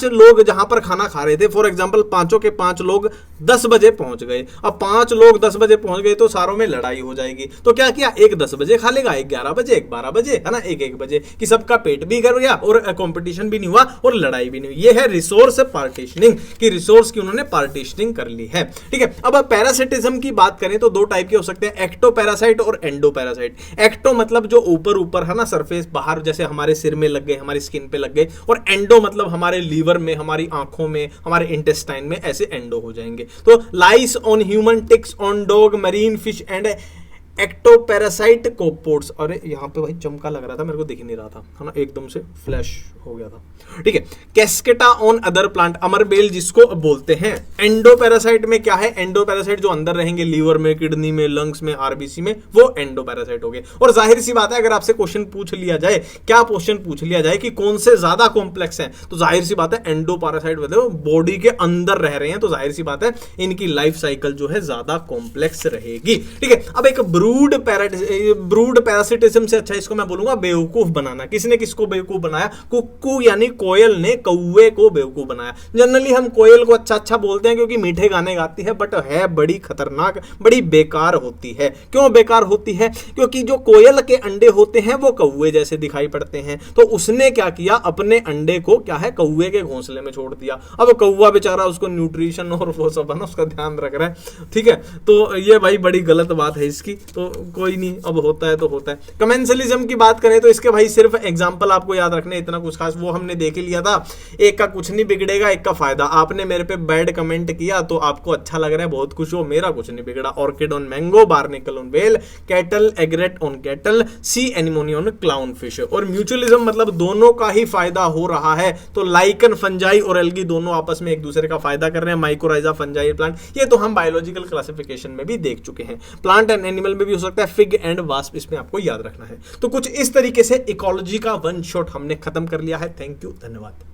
Speaker 1: लोग जहां पर खाना खा रहे थे, फॉर एग्जांपल पांचों के 5 लोग 10 बजे पहुंच गए, अब 5 लोग 10 बजे पहुंच गए तो सारों में लड़ाई हो जाएगी, तो क्या किया, एक 10 बजे खा लेगा, एक 11 बजे, एक 12 बजे, है ना, एक 1 बजे, कि सबका पेट भी कर गया और कंपटीशन भी नहीं हुआ और लड़ाई भी नहीं हुई। ये है रिसोर्स पार्टीशनिंग, कि रिसोर्स की उन्होंने पार्टीशनिंग कर ली है, ठीक है। अब पैरासिटिज्म की बात करें तो 2 टाइप के हो सकते हैं, एक्टो पैरासाइट और एंडो पैरासाइट। एक्टो मतलब जो ऊपर है ना, सरफेस बाहर, जैसे हमारे सिर में लग गए, हमारी स्किन पे लग गए, और एंडो मतलब हमारे लीवर में, हमारी आंखों में, हमारे इंटेस्टाइन में, ऐसे एंडो हो जाएंगे। तो lice on human, ticks on dog, marine fish and ectoparasite copepods. अरे यहाँ पे भाई चमका लग रहा था, मेरे को दिख नहीं रहा था, है ना, एकदम से फ्लैश हो गया था, ठीक है। कैस्केटा ऑन अदर प्लांट, अमरबेल जिसको बोलते हैं। एंडोपैरासाइट में क्या है, एंडोपैरासाइट जो अंदर रहेंगे लीवर में, किडनी में, लंग्स में, आरबीसी में, वो एंडोपैरासाइट हो गए। और जाहिर सी बात है अगर आपसे क्वेश्चन पूछ लिया जाए, क्या क्वेश्चन पूछ लिया जाए कि कौन से ज्यादा कॉम्प्लेक्स हैं, तो जाहिर सी बात है एंडोपैरासाइट मतलब बॉडी के अंदर रह रहे हैं, तो जाहिर सी बात है इनकी लाइफ साइकिल जो है ज्यादा कॉम्प्लेक्स रहेगी, ठीक है। अब एक ब्रूड पैरासिटिज्म से अच्छा इसको मैं बोलूंगा बेवकूफ बनाना। किसने किसको बेवकूफ बनाया, कुक्कू यानी कोयल ने कौवे को बेवकूफ बनाया। जनरली हम कोयल को अच्छा बोलते हैं क्योंकि मीठे गाने गाती है, बट है बड़ी खतरनाक, बड़ी बेकार होती है। क्यों बेकार होती है, क्योंकि जो कोयल के अंडे होते हैं वो कौवे जैसे दिखाई पड़ते हैं, तो उसने क्या किया, अपने अंडे को क्या है कौवे के घोंसले में छोड़ दिया। अब कौवा बेचारा उसको न्यूट्रिशन और वो सब है ना उसका ध्यान रख रहा है, ठीक है। तो ये भाई बड़ी गलत बात है इसकी, तो कोई नहीं, अब होता है तो होता है। कमेंसलिज्म की बात करें तो इसके भाई सिर्फ एग्जांपल आपको याद रखने, इतना कुछ खास वो हमने देख लिया था। एक का कुछ नहीं बिगड़ेगा, एक का फायदा। आपने मेरे पे बैड कमेंट किया तो आपको अच्छा लग रहा है, बहुत खुश हो, मेरा कुछ नहीं बिगड़ा। Orchid on mango, barnacle on whale, cattle egret on cattle, sea anemone on clown fish. और म्यूचुअलिज्म मतलब दोनों का ही फायदा हो रहा है, तो लाइकन, फंजाई और एल्गी दोनों आपस में एक दूसरे का फायदा कर रहे हैं। माइकोराइजा, फंजाई प्लांट, ये तो हम बायोलॉजिकल क्लासिफिकेशन में भी देख चुके हैं। प्लांट एंड एनिमल में भी हो सकता है, फिग एंड वास्प, इसमें आपको याद रखना है। तो कुछ इस तरीके से इकोलॉजी का वन शॉट हमने खत्म कर लिया है। थैंक यू, धन्यवाद।